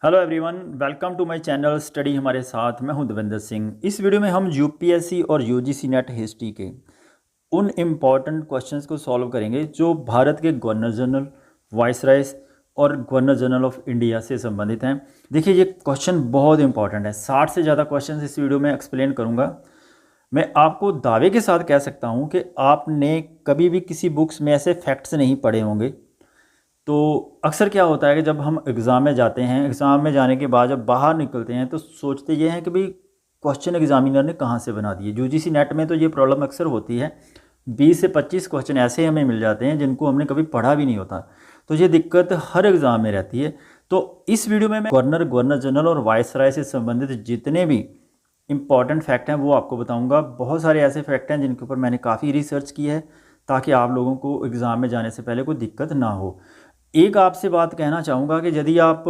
Hello everyone, welcome to my channel study हमारे साथ। मैं हूं देवेंद्र सिंह। इस वीडियो में हम यूपीएससी और यूजीसी नेट हिस्ट्री के उन इम्पॉर्टेंट क्वेश्चंस को सॉल्व करेंगे जो भारत के गवर्नर जनरल, वाइसरायस और गवर्नर जनरल ऑफ इंडिया से संबंधित हैं। देखिए, ये क्वेश्चन बहुत इंपॉर्टेंट है। 60 से ज़्यादा क्वेश्चन इस वीडियो में एक्सप्लेन करूँगा। मैं आपको दावे के साथ कह सकता हूँ कि आपने कभी भी किसी बुक्स में ऐसे फैक्ट्स नहीं पढ़े होंगे। तो अक्सर क्या होता है कि जब हम एग्ज़ाम में जाते हैं, एग्ज़ाम में जाने के बाद जब बाहर निकलते हैं तो सोचते ये हैं कि भाई क्वेश्चन एग्जामिनर ने कहाँ से बना दिए। यूजीसी नेट में तो ये प्रॉब्लम अक्सर होती है, 20 से 25 क्वेश्चन ऐसे हमें मिल जाते हैं जिनको हमने कभी पढ़ा भी नहीं होता। तो ये दिक्कत हर एग्ज़ाम में रहती है। तो इस वीडियो में मैं गवर्नर जनरल और वाइसराय से संबंधित जितने भी इंपॉर्टेंट फैक्ट हैं वो आपको बताऊंगा। बहुत सारे ऐसे फैक्ट हैं जिनके ऊपर मैंने काफ़ी रिसर्च की है ताकि आप लोगों को एग्ज़ाम में जाने से पहले कोई दिक्कत ना हो। एक आपसे बात कहना चाहूँगा कि यदि आप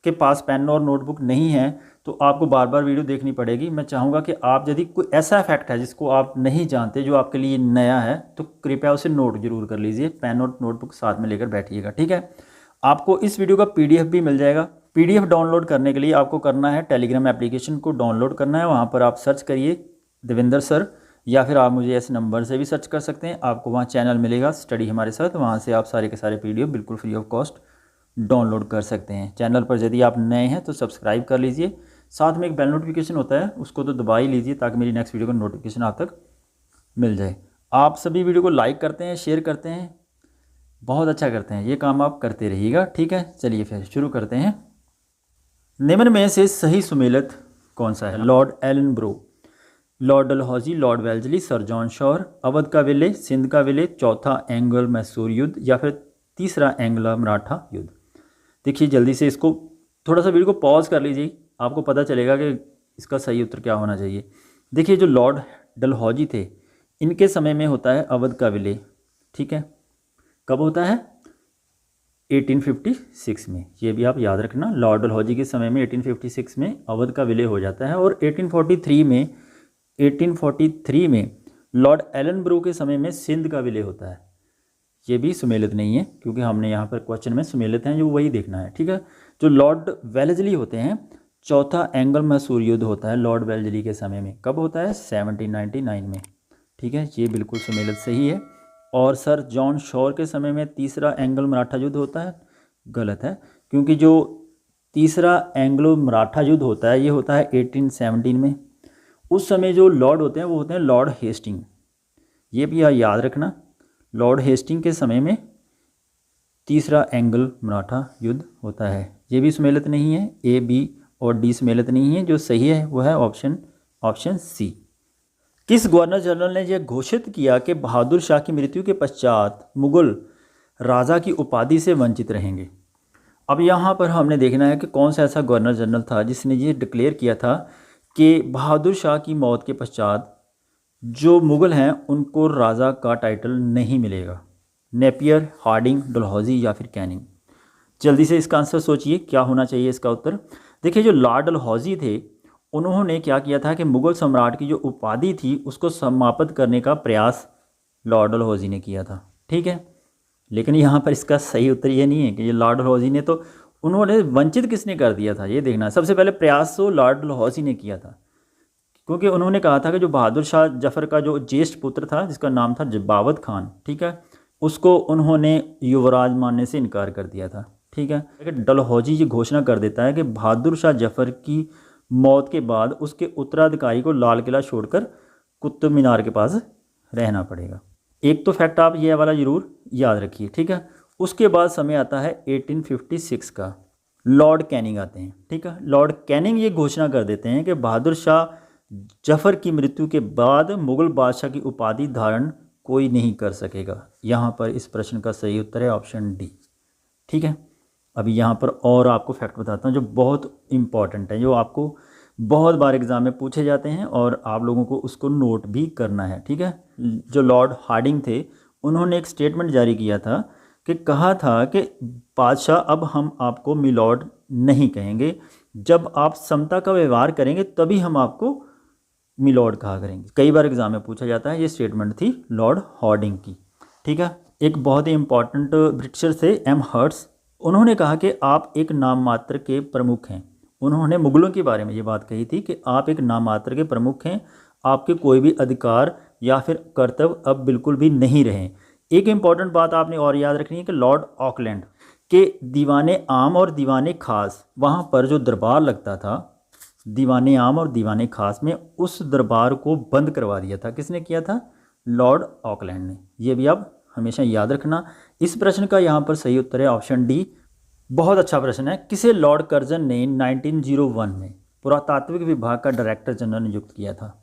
के पास पेन और नोटबुक नहीं है तो आपको बार बार वीडियो देखनी पड़ेगी। मैं चाहूँगा कि आप यदि कोई ऐसा फैक्ट है जिसको आप नहीं जानते, जो आपके लिए नया है, तो कृपया उसे नोट जरूर कर लीजिए। पेन और नोटबुक साथ में लेकर बैठिएगा, ठीक है। आपको इस वीडियो का पीडीएफ भी मिल जाएगा। पीडीएफ डाउनलोड करने के लिए आपको करना है, टेलीग्राम एप्लीकेशन को डाउनलोड करना है। वहाँ पर आप सर्च करिए देवेंद्र सर, या फिर आप मुझे ऐसे नंबर से भी सर्च कर सकते हैं। आपको वहाँ चैनल मिलेगा स्टडी हमारे साथ, वहाँ से आप सारे के सारे पीडीएफ बिल्कुल फ्री ऑफ कॉस्ट डाउनलोड कर सकते हैं। चैनल पर यदि आप नए हैं तो सब्सक्राइब कर लीजिए। साथ में एक बेल नोटिफिकेशन होता है, उसको तो दबा ही लीजिए ताकि मेरी नेक्स्ट वीडियो का नोटिफिकेशन आप तक मिल जाए। आप सभी वीडियो को लाइक करते हैं, शेयर करते हैं, बहुत अच्छा करते हैं। ये काम आप करते रहिएगा, ठीक है। चलिए फिर शुरू करते हैं। निम्न में से सही सुमेलित कौन सा है? Lord Ellenborough, Lord Dalhousie, Lord Wellesley, Sir John Shore, Awadh का विलय, सिंध का विलय, चौथा एंग्लो मैसूर युद्ध, या फिर तीसरा एंग्लो मराठा युद्ध। देखिए जल्दी से इसको थोड़ा सा वीडियो को पॉज कर लीजिए, आपको पता चलेगा कि इसका सही उत्तर क्या होना चाहिए। देखिए, जो लॉर्ड डलहौजी थे, इनके समय में होता है अवध का विलय, ठीक है। कब होता है? 1856 में। ये भी आप याद रखना, लॉर्ड डलहौजी के समय में 1856 में अवध का विलय हो जाता है। और 1843 में लॉर्ड एलनब्रो के समय में सिंध का विलय होता है। ये भी सुमेलित नहीं है क्योंकि हमने यहाँ पर क्वेश्चन में सुमेलित हैं जो वही देखना है, ठीक है। जो लॉर्ड वेल्जली होते हैं, चौथा एंग्लो मैसूर युद्ध होता है लॉर्ड वेल्जली के समय में। कब होता है? 1799 में, ठीक है। ये बिल्कुल सुमेलित सही है। और सर जॉन शॉर के समय में तीसरा एंग्लो मराठा युद्ध होता है, गलत है। क्योंकि जो तीसरा एंग्लो मराठा युद्ध होता है ये होता है 1817 में। उस समय जो लॉर्ड होते हैं वो होते हैं लॉर्ड हेस्टिंग। ये भी याद रखना, लॉर्ड हेस्टिंग के समय में तीसरा एंग्लो मराठा युद्ध होता है। ये भी सुमेलित नहीं है, ए, बी और डी सुमेलित नहीं है। जो सही है वो है ऑप्शन सी। किस गवर्नर जनरल ने यह घोषित किया कि बहादुर शाह की मृत्यु के पश्चात मुगल राजा की उपाधि से वंचित रहेंगे? अब यहाँ पर हमने देखना है कि कौन सा ऐसा गवर्नर जनरल था जिसने ये डिक्लेयर किया था कि बहादुर शाह की मौत के पश्चात जो मुग़ल हैं उनको राजा का टाइटल नहीं मिलेगा। नेपियर, हार्डिंग, डलहौजी या फिर कैनिंग? जल्दी से इसका आंसर सोचिए, क्या होना चाहिए इसका उत्तर। देखिए, जो लॉर्ड डलहौजी थे उन्होंने क्या किया था कि मुग़ल सम्राट की जो उपाधि थी उसको समाप्त करने का प्रयास लॉर्ड डलहौजी ने किया था, ठीक है। लेकिन यहाँ पर इसका सही उत्तर ये नहीं है कि ये लॉर्ड डलहौजी ने, तो उन्होंने वंचित किसने कर दिया था ये देखना। सबसे पहले प्रयास तो लॉर्ड डलहौजी ने किया था, क्योंकि उन्होंने कहा था कि जो बहादुर शाह जफर का जो ज्येष्ठ पुत्र था जिसका नाम था जबावत खान, ठीक है, उसको उन्होंने युवराज मानने से इनकार कर दिया था, ठीक है। लेकिन डलहौजी ये घोषणा कर देता है कि बहादुर शाह जफर की मौत के बाद उसके उत्तराधिकारी को लाल किला छोड़कर कुतुब मीनार के पास रहना पड़ेगा। एक तो फैक्ट आप ये वाला ज़रूर याद रखिए, ठीक है। उसके बाद समय आता है 1856 का, लॉर्ड कैनिंग आते हैं, ठीक है। लॉर्ड कैनिंग ये घोषणा कर देते हैं कि बहादुर शाह जफर की मृत्यु के बाद मुग़ल बादशाह की उपाधि धारण कोई नहीं कर सकेगा। यहाँ पर इस प्रश्न का सही उत्तर है ऑप्शन डी, ठीक है। अभी यहाँ पर और आपको फैक्ट बताता हूँ जो बहुत इम्पॉर्टेंट है, जो आपको बहुत बार एग्ज़ाम में पूछे जाते हैं और आप लोगों को उसको नोट भी करना है, ठीक है। जो लॉर्ड हार्डिंग थे उन्होंने एक स्टेटमेंट जारी किया था कि कहा था कि बादशाह अब हम आपको मिलॉर्ड नहीं कहेंगे, जब आप समता का व्यवहार करेंगे तभी हम आपको मिलॉर्ड कहा करेंगे। कई बार एग्जाम में पूछा जाता है। ये स्टेटमेंट थी लॉर्ड हार्डिंग की, ठीक है। एक बहुत ही इंपॉर्टेंट ब्रिटिशर थे एम हर्ट्स, उन्होंने कहा कि आप एक नाम मात्र के प्रमुख हैं। उन्होंने मुगलों के बारे में ये बात कही थी कि आप एक नाम मात्र के प्रमुख हैं, आपके कोई भी अधिकार या फिर कर्तव्य अब बिल्कुल भी नहीं रहे। एक इम्पॉर्टेंट बात आपने और याद रखनी है कि लॉर्ड ऑकलैंड के दीवाने आम और दीवाने खास, वहाँ पर जो दरबार लगता था दीवाने आम और दीवाने खास में, उस दरबार को बंद करवा दिया था। किसने किया था? लॉर्ड ऑकलैंड ने। ये भी आप हमेशा याद रखना। इस प्रश्न का यहाँ पर सही उत्तर है ऑप्शन डी। बहुत अच्छा प्रश्न है। किसे लॉर्ड कर्जन ने 1901 में पुरातात्विक विभाग का डायरेक्टर जनरल नियुक्त किया था?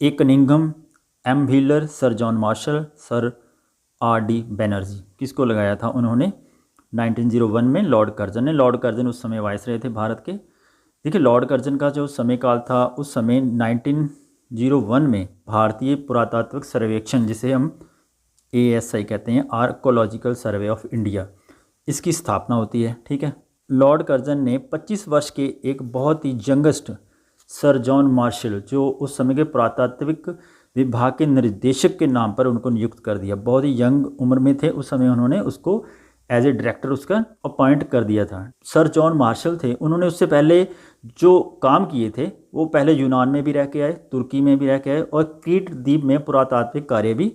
A Cunningham, M Wheeler, Sir John Marshall, Sir R D Banerjee. किसको लगाया था उन्होंने 1901 में? लॉर्ड कर्जन ने। लॉर्ड कर्जन उस समय वाइसरॉय थे भारत के। देखिए, लॉर्ड कर्जन का जो समय काल था उस समय 1901 में भारतीय पुरातात्विक सर्वेक्षण, जिसे हम ASI कहते हैं, आर्कोलॉजिकल सर्वे ऑफ इंडिया, इसकी स्थापना होती है। ठीक है, लॉर्ड कर्जन ने 25 वर्ष के एक बहुत ही यंगेस्ट सर जॉन मार्शल, जो उस समय के पुरातात्विक विभाग के निर्देशक के नाम पर उनको नियुक्त कर दिया। बहुत ही यंग उम्र में थे उस समय, उन्होंने उसको एज ए डायरेक्टर उसका अपॉइंट कर दिया था। सर जॉन मार्शल थे, उन्होंने उससे पहले जो काम किए थे वो पहले यूनान में भी रह के आए, तुर्की में भी रह के आए और क्रीट द्वीप में पुरातात्विक कार्य भी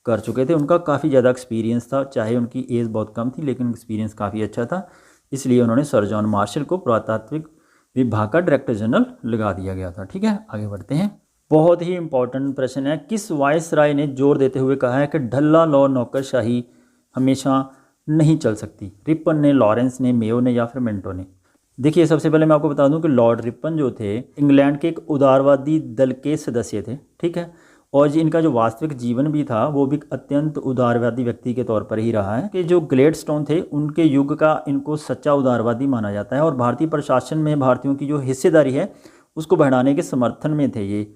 कर चुके थे। उनका काफ़ी ज़्यादा एक्सपीरियंस था, चाहे उनकी एज बहुत कम थी लेकिन एक्सपीरियंस काफ़ी अच्छा था, इसलिए उन्होंने सर जॉन मार्शल को पुरातात्विक विभाग का डायरेक्टर जनरल लगा दिया गया था। ठीक है, आगे बढ़ते हैं। बहुत ही इंपॉर्टेंट प्रश्न है। किस वायसराय ने जोर देते हुए कहा है कि ढल्ला लॉ नौकरशाही हमेशा नहीं चल सकती? रिपन ने, लॉरेंस ने, मेयो ने या फिर मिंटो ने? देखिए, सबसे पहले मैं आपको बता दूं कि लॉर्ड रिपन जो थे इंग्लैंड के एक उदारवादी दल के सदस्य थे। ठीक है, और इनका जो वास्तविक जीवन भी था वो भी अत्यंत उदारवादी व्यक्ति के तौर पर ही रहा है। कि जो ग्लेडस्टोन थे उनके युग का इनको सच्चा उदारवादी माना जाता है और भारतीय प्रशासन में भारतीयों की जो हिस्सेदारी है उसको बढ़ाने के समर्थन में थे ये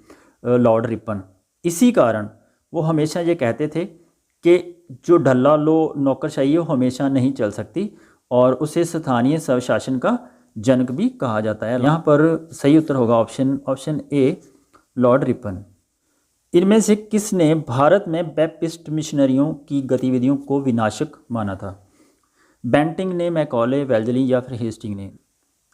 लॉर्ड रिपन। इसी कारण वो हमेशा ये कहते थे कि जो ढल्ला लो नौकरशाही है वो हमेशा नहीं चल सकती और उसे स्थानीय स्वशासन का जनक भी कहा जाता है। यहाँ पर सही उत्तर होगा ऑप्शन ए, लॉर्ड रिपन। इनमें से किसने भारत में बैप्टिस्ट मिशनरियों की गतिविधियों को विनाशक माना था? बेंटिंग ने, मैकॉले, वेल्जली या फिर हेस्टिंग ने?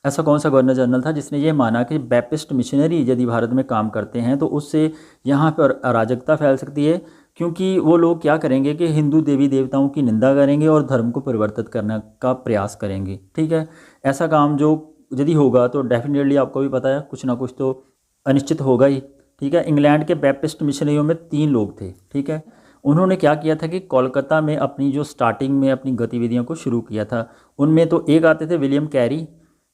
ऐसा कौन सा गवर्नर जनरल था जिसने ये माना कि बैप्टिस्ट मिशनरी यदि भारत में काम करते हैं तो उससे यहाँ पर अराजकता फैल सकती है, क्योंकि वो लोग क्या करेंगे कि हिंदू देवी देवताओं की निंदा करेंगे और धर्म को परिवर्तित करने का प्रयास करेंगे। ठीक है, ऐसा काम जो यदि होगा तो डेफिनेटली आपको भी पता है कुछ ना कुछ तो अनिश्चित होगा ही। ठीक है, इंग्लैंड के बैप्टिस्ट मिशनरियों में 3 लोग थे। ठीक है, उन्होंने क्या किया था कि कोलकाता में अपनी जो स्टार्टिंग में अपनी गतिविधियों को शुरू किया था। उनमें तो एक आते थे विलियम कैरी,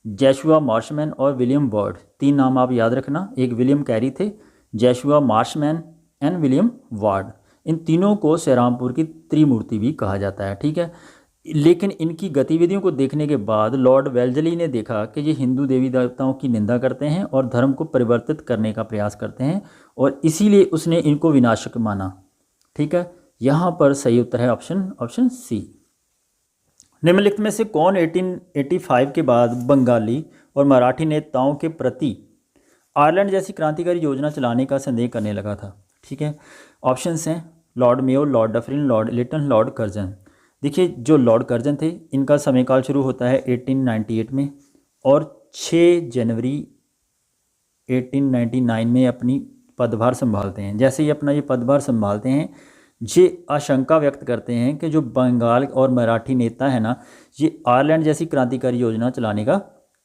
जैशुआ मार्शमैन और विलियम वर्ड। 3 नाम आप याद रखना, एक विलियम कैरी थे, जैशुआ मार्शमैन एंड विलियम वार्ड। इन तीनों को श्रीरामपुर की त्रिमूर्ति भी कहा जाता है। ठीक है, लेकिन इनकी गतिविधियों को देखने के बाद लॉर्ड वेल्जली ने देखा कि ये हिंदू देवी देवताओं की निंदा करते हैं और धर्म को परिवर्तित करने का प्रयास करते हैं और इसीलिए उसने इनको विनाशक माना। ठीक है, यहाँ पर सही उत्तर है ऑप्शन सी। निम्नलिखित में से कौन 1885 के बाद बंगाली और मराठी नेताओं के प्रति आयरलैंड जैसी क्रांतिकारी योजना चलाने का संदेह करने लगा था? ठीक है, ऑप्शंस हैं Lord Mayo, Lord Dufferin, Lord Lytton, Lord Curzon. देखिए, जो लॉर्ड कर्जन थे इनका समयकाल शुरू होता है 1898 में और 6 जनवरी 1899 में अपनी पदभार संभालते हैं। जैसे ही अपना ये पदभार संभालते हैं, ये आशंका व्यक्त करते हैं कि जो बंगाल और मराठी नेता है ना, ये आयरलैंड जैसी क्रांतिकारी योजना चलाने का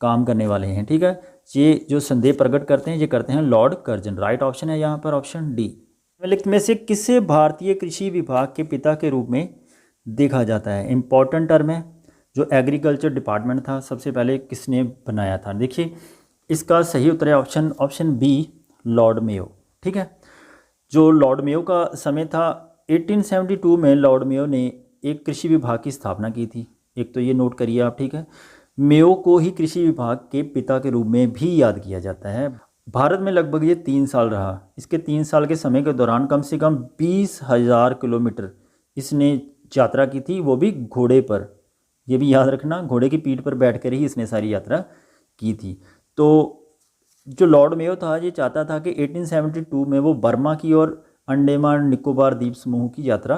काम करने वाले हैं। ठीक है, ये जो संदेह प्रकट करते हैं ये करते हैं लॉर्ड कर्जन। राइट ऑप्शन है यहाँ पर ऑप्शन डी। निम्नलिखित में से किसे भारतीय कृषि विभाग के पिता के रूप में देखा जाता है? इंपॉर्टेंट टर्म है। जो एग्रीकल्चर डिपार्टमेंट था सबसे पहले किसने बनाया था? देखिए, इसका सही उत्तर है ऑप्शन बी, लॉर्ड मेयो। ठीक है, जो लॉर्ड मेयो का समय था 1872 में लॉर्ड मेयो ने एक कृषि विभाग की स्थापना की थी। एक तो ये नोट करिए आप। ठीक है, मेयो को ही कृषि विभाग के पिता के रूप में भी याद किया जाता है। भारत में लगभग ये 3 साल रहा। इसके 3 साल के समय के दौरान कम से कम 20,000 किलोमीटर इसने यात्रा की थी, वो भी घोड़े पर। ये भी याद रखना, घोड़े की पीठ पर बैठकर ही इसने सारी यात्रा की थी। तो जो लॉर्ड मेयो था ये चाहता था कि 1872 में वो बर्मा की और अंडमान निकोबार द्वीप समूह की यात्रा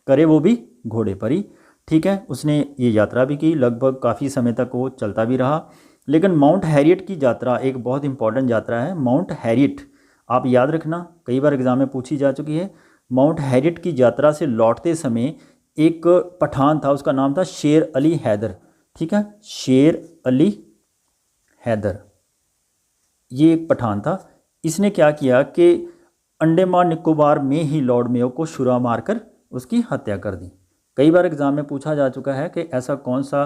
करे, वो भी घोड़े पर ही। ठीक है। उसने ये यात्रा भी की, लगभग काफ़ी समय तक वो चलता भी रहा। लेकिन माउंट हैरियट की यात्रा एक बहुत इंपॉर्टेंट यात्रा है। माउंट हैरियट आप याद रखना, कई बार एग्जाम में पूछी जा चुकी है। माउंट हैरियट की यात्रा से लौटते समय एक पठान था, उसका नाम था शेर अली हैदर। ठीक है, शेर अली हैदर ये एक पठान था। इसने क्या किया कि अंडमान निकोबार में ही लॉर्ड मेयो को छुरा मारकर उसकी हत्या कर दी। कई बार एग्जाम में पूछा जा चुका है कि ऐसा कौन सा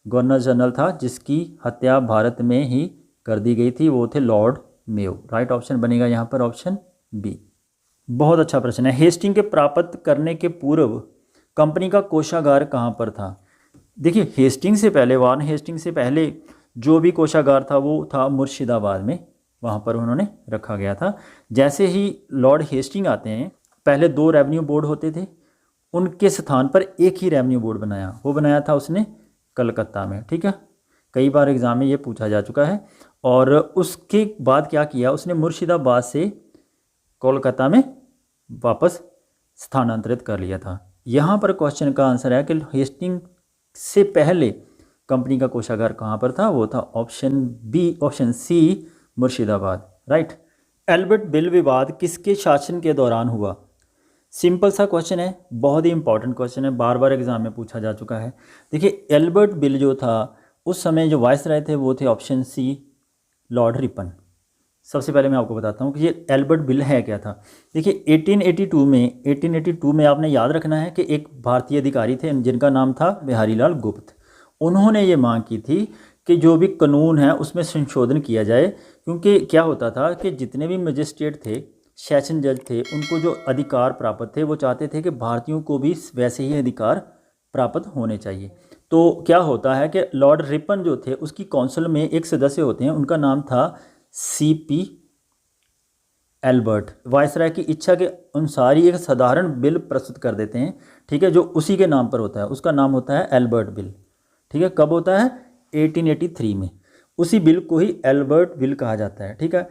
गवर्नर जनरल था जिसकी हत्या भारत में ही कर दी गई थी, वो थे लॉर्ड मेयो। राइट ऑप्शन बनेगा यहाँ पर ऑप्शन बी। बहुत अच्छा प्रश्न है। हेस्टिंग के प्राप्त करने के पूर्व कंपनी का कोषागार कहाँ पर था? देखिए, हेस्टिंग से पहले, वार्न हेस्टिंग से पहले जो भी कोषागार था वो था मुर्शिदाबाद में, वहाँ पर उन्होंने रखा गया था। जैसे ही लॉर्ड हेस्टिंग आते हैं, पहले 2 रेवेन्यू बोर्ड होते थे, उनके स्थान पर एक ही रेवेन्यू बोर्ड बनाया, वो बनाया था उसने कलकत्ता में। ठीक है, कई बार एग्जाम में ये पूछा जा चुका है। और उसके बाद क्या किया, उसने मुर्शिदाबाद से कोलकाता में वापस स्थानांतरित कर लिया था। यहाँ पर क्वेश्चन का आंसर है कि हेस्टिंग से पहले कंपनी का कोषागार कहाँ पर था, वो था option B, option C, Murshidabad. Right. Ilbert bill विवाद किसके शासन के दौरान हुआ? सिंपल सा क्वेश्चन है, बहुत ही इंपॉर्टेंट क्वेश्चन है, बार बार एग्जाम में पूछा जा चुका है। देखिए, एल्बर्ट बिल जो था उस समय जो वायसराय थे वो थे ऑप्शन सी, लॉर्ड रिपन। सबसे पहले मैं आपको बताता हूँ कि ये एल्बर्ट बिल है क्या था। देखिए, 1882 में आपने याद रखना है कि एक भारतीय अधिकारी थे जिनका नाम था बिहारी लाल गुप्त। उन्होंने ये मांग की थी कि जो भी कानून है उसमें संशोधन किया जाए, क्योंकि क्या होता था कि जितने भी मजिस्ट्रेट थे, सेशन जज थे, उनको जो अधिकार प्राप्त थे वो चाहते थे कि भारतीयों को भी वैसे ही अधिकार प्राप्त होने चाहिए। तो क्या होता है कि लॉर्ड रिपन जो थे उसकी काउंसिल में एक सदस्य होते हैं, उनका नाम था सीपी एल्बर्ट। वायसराय की इच्छा के अनुसार ही एक साधारण बिल प्रस्तुत कर देते हैं, ठीक है, जो उसी के नाम पर होता है, उसका नाम होता है एल्बर्ट बिल। ठीक है, कब होता है? 1883 में। उसी बिल को ही एल्बर्ट बिल कहा जाता है। ठीक है,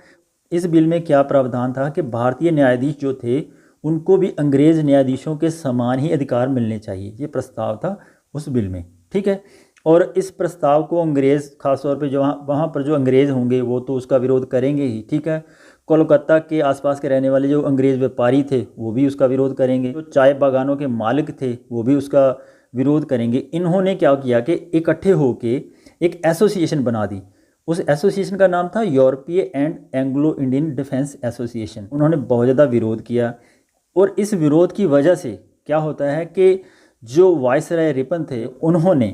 इस बिल में क्या प्रावधान था कि भारतीय न्यायाधीश जो थे उनको भी अंग्रेज न्यायाधीशों के समान ही अधिकार मिलने चाहिए, ये प्रस्ताव था उस बिल में। ठीक है, और इस प्रस्ताव को अंग्रेज़ खासतौर पे जो वहाँ पर जो अंग्रेज़ होंगे वो तो उसका विरोध करेंगे ही। ठीक है, कोलकाता के आसपास के रहने वाले जो अंग्रेज़ व्यापारी थे वो भी उसका विरोध करेंगे, जो चाय बागानों के मालिक थे वो भी उसका विरोध करेंगे। इन्होंने क्या किया कि इकट्ठे होके एक एसोसिएशन बना दी। उस एसोसिएशन का नाम था यूरोपीय and Anglo Indian defence association. उन्होंने बहुत ज़्यादा विरोध किया, और इस विरोध की वजह से क्या होता है कि जो वायसराय रिपन थे उन्होंने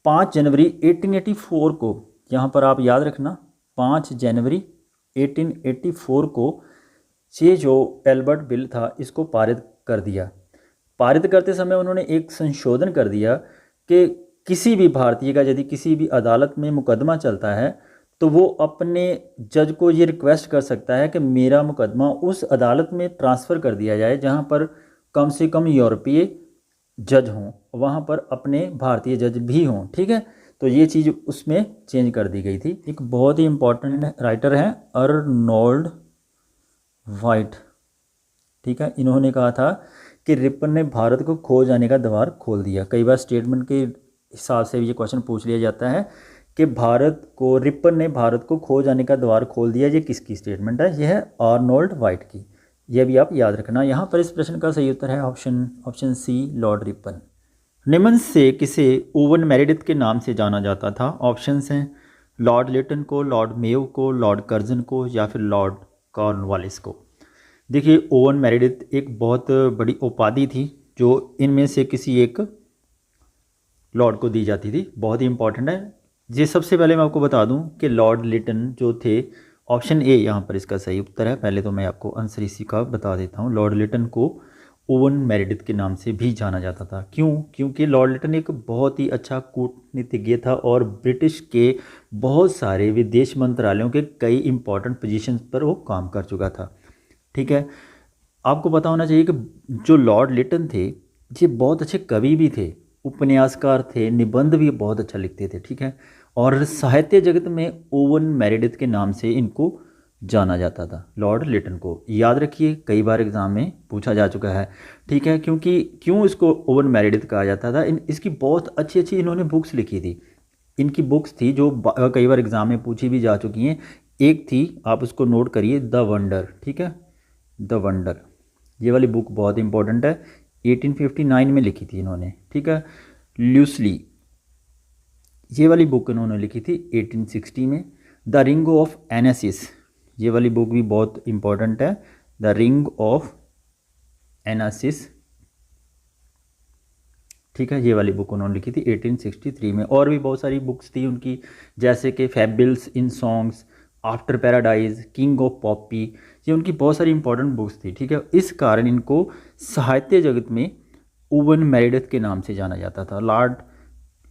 5 जनवरी 1884 को, यहाँ पर आप याद रखना, 5 जनवरी 1884 को ये जो एल्बर्ट बिल था इसको पारित कर दिया। पारित करते समय उन्होंने एक संशोधन कर दिया कि किसी भी भारतीय का यदि किसी भी अदालत में मुकदमा चलता है तो वो अपने जज को ये रिक्वेस्ट कर सकता है कि मेरा मुकदमा उस अदालत में ट्रांसफ़र कर दिया जाए जहाँ पर कम से कम यूरोपीय जज हों, वहाँ पर अपने भारतीय जज भी हों। ठीक है, तो ये चीज़ उसमें चेंज कर दी गई थी। एक बहुत ही इम्पोर्टेंट राइटर हैं अर्नोल्ड वाइट। ठीक है, इन्होंने कहा था कि रिपन ने भारत को खो जाने का द्वार खोल दिया। कई बार स्टेटमेंट के हिसाब से ये क्वेश्चन पूछ लिया जाता है कि रिपन ने भारत को खो जाने का द्वार खोल दिया। ये किसकी स्टेटमेंट है? यह है आर्नोल्ड वाइट की। यह भी आप याद रखना। यहाँ पर इस प्रश्न का सही उत्तर है ऑप्शन सी, लॉर्ड रिपन। निम्न से किसे ओवन मेरेडिथ के नाम से जाना जाता था? ऑप्शंस हैं लॉर्ड लिटन को, लॉर्ड मेयो को, लॉर्ड कर्जन को, या फिर लॉर्ड कॉर्नवालिस को। देखिए, ओवन मेरेडिथ एक बहुत बड़ी उपाधि थी जो इनमें से किसी एक लॉर्ड को दी जाती थी। बहुत ही इंपॉर्टेंट है ये। सबसे पहले मैं आपको बता दूं कि लॉर्ड लिटन जो थे, ऑप्शन ए यहाँ पर इसका सही उत्तर है। पहले तो मैं आपको आंसर इसी का बता देता हूँ। लॉर्ड लिटन को ओवन मेरेडिथ के नाम से भी जाना जाता था। क्यों? क्योंकि लॉर्ड लिटन एक बहुत ही अच्छा कूटनीतिज्ञ था और ब्रिटिश के बहुत सारे विदेश मंत्रालयों के कई इंपॉर्टेंट पोजीशंस पर वो काम कर चुका था। ठीक है, आपको पता होना चाहिए कि जो लॉर्ड लिटन थे ये बहुत अच्छे कवि भी थे, उपन्यासकार थे, निबंध भी बहुत अच्छा लिखते थे। ठीक है, और साहित्य जगत में ओवन मेरेडिथ के नाम से इनको जाना जाता था? लॉर्ड लिटन को। याद रखिए, कई बार एग्जाम में पूछा जा चुका है, ठीक है। क्योंकि क्यों इसको ओवन मेरेडिथ कहा जाता था? इसकी बहुत अच्छी अच्छी इन्होंने बुक्स लिखी थी। इनकी बुक्स थी जो कई बार एग्जाम में पूछी भी जा चुकी हैं। एक थी, आप उसको नोट करिए, द वंडर, ठीक है, द वंडर। ये वाली बुक बहुत इंपॉर्टेंट है, 1859 में लिखी थी इन्होंने, ठीक है। ल्यूसली, ये वाली बुक इन्होंने लिखी थी 1860 में। द रिंग ऑफ एनासिस, ये वाली बुक भी बहुत इंपॉर्टेंट है, द रिंग ऑफ एनासिस, ठीक है। ये वाली बुक उन्होंने लिखी थी 1863 में। और भी बहुत सारी बुक्स थी उनकी, जैसे कि fables in songs, after paradise, king of poppy, ये उनकी बहुत सारी इंपॉर्टेंट बुक्स थी, ठीक है। इस कारण इनको साहित्य जगत में ओवन मेरेडिथ के नाम से जाना जाता था, लॉर्ड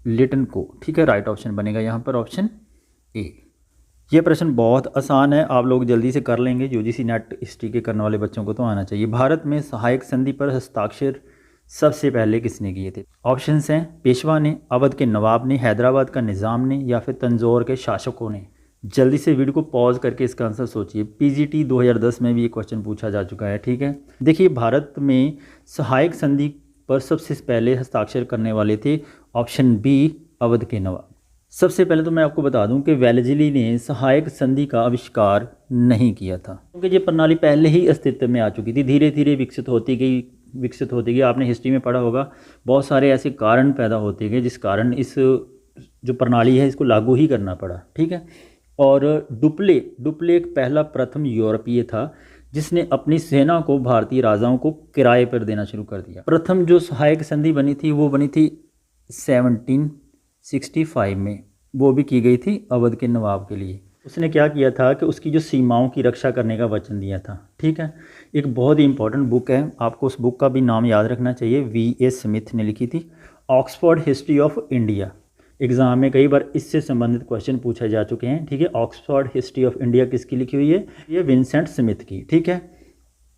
लिटन को, ठीक है। राइट ऑप्शन बनेगा यहाँ पर ऑप्शन ए। ये प्रश्न बहुत आसान है, आप लोग जल्दी से कर लेंगे। यूजीसी नेट हिस्ट्री के करने वाले बच्चों को तो आना चाहिए। भारत में सहायक संधि पर हस्ताक्षर सबसे पहले किसने किए थे? ऑप्शंस हैं, पेशवा ने, अवध के नवाब ने, हैदराबाद का निज़ाम ने, या फिर तंजौर के शासकों ने। जल्दी से वीडियो को पॉज करके इसका आंसर सोचिए। पीजीटी 2010 में भी ये क्वेश्चन पूछा जा चुका है, ठीक है। देखिए, भारत में सहायक संधि पर सबसे पहले हस्ताक्षर करने वाले थे ऑप्शन बी, अवध के नवाब। सबसे पहले तो मैं आपको बता दूं कि वेलेस्ली ने सहायक संधि का आविष्कार नहीं किया था, क्योंकि ये प्रणाली पहले ही अस्तित्व में आ चुकी थी, धीरे धीरे विकसित होती गई। आपने हिस्ट्री में पढ़ा होगा, बहुत सारे ऐसे कारण पैदा होते गए जिस कारण इस जो प्रणाली है इसको लागू ही करना पड़ा, ठीक है। और डुप्ले एक पहला प्रथम यूरोपीय था जिसने अपनी सेना को भारतीय राजाओं को किराए पर देना शुरू कर दिया। प्रथम जो सहायक संधि बनी थी वो बनी थी 1765 में, वो भी की गई थी अवध के नवाब के लिए। उसने क्या किया था कि उसकी जो सीमाओं की रक्षा करने का वचन दिया था, ठीक है। एक बहुत ही इंपॉर्टेंट बुक है, आपको उस बुक का भी नाम याद रखना चाहिए, वी.ए. स्मिथ ने लिखी थी, Oxford history of India. Exam में कई बार इससे संबंधित क्वेश्चन पूछे जा चुके हैं, ठीक है। ऑक्सफोर्ड हिस्ट्री ऑफ इंडिया किसकी लिखी हुई है? ये विंसेंट स्मिथ की, ठीक है।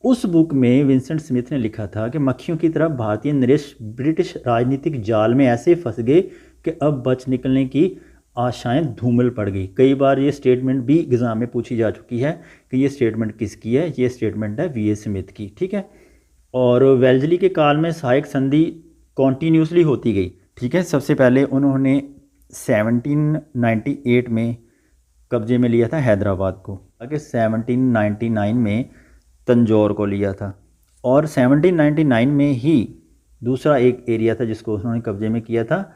उस बुक में विंसेंट स्मिथ ने लिखा था कि मक्खियों की तरह भारतीय नरेश ब्रिटिश राजनीतिक जाल में ऐसे फंस गए कि अब बच निकलने की आशाएं धूमिल पड़ गई। कई बार ये स्टेटमेंट भी एग्जाम में पूछी जा चुकी है कि ये स्टेटमेंट किसकी है? ये स्टेटमेंट है वी.ए. स्मिथ की, ठीक है। और वेलेस्ली के काल में सहायक संधि कॉन्टीन्यूसली होती गई, ठीक है। सबसे पहले उन्होंने 1798 में कब्जे में लिया था हैदराबाद को, आगे 1799 में तंजौर को लिया था, और 1799 में ही दूसरा एक एरिया था जिसको उन्होंने कब्जे में किया था,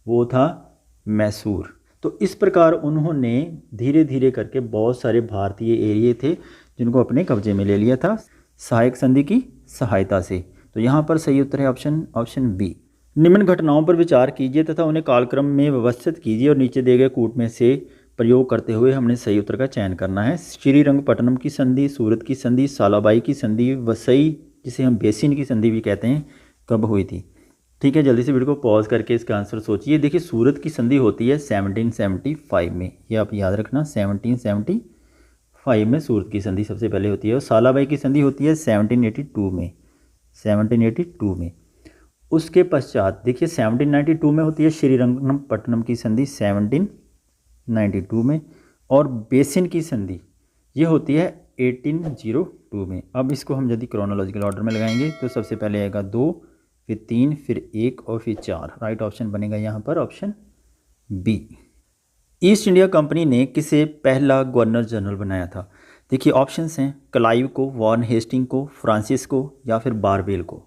वो था मैसूर। तो इस प्रकार उन्होंने धीरे धीरे करके बहुत सारे भारतीय एरिया थे जिनको अपने कब्जे में ले लिया था सहायक संधि की सहायता से। तो यहाँ पर सही उत्तर है ऑप्शन बी। निम्न घटनाओं पर विचार कीजिए तथा उन्हें कालक्रम में व्यवस्थित कीजिए और नीचे दिए गए कूट में से प्रयोग करते हुए हमने सही उत्तर का चयन करना है। श्रीरंगपट्टनम की संधि, सूरत की संधि, सालाबाई की संधि, वसई जिसे हम बेसिन की संधि भी कहते हैं, कब हुई थी? ठीक है, जल्दी से वीडियो को पॉज करके इसका आंसर सोचिए। देखिए, सूरत की संधि होती है 1775 में, ये आप याद रखना, 1775 में सूरत की संधि सबसे पहले होती है। और सालाबाई की संधि होती है 1782 में, 1782 में। उसके पश्चात देखिए 1792 में होती है श्रीरंगपट्टनम की संधि 1792 में, और बेसिन की संधि ये होती है 1802 में। अब इसको हम यदि क्रोनोलॉजिकल ऑर्डर में लगाएंगे तो सबसे पहले आएगा 2, फिर 3, फिर 1 और फिर 4। राइट ऑप्शन बनेगा यहाँ पर option B. East India Company ने किसे पहला गवर्नर जनरल बनाया था? देखिए ऑप्शंस हैं, क्लाइव को, वॉरेन हेस्टिंग को, फ्रांसिस को, या फिर बारबेल को।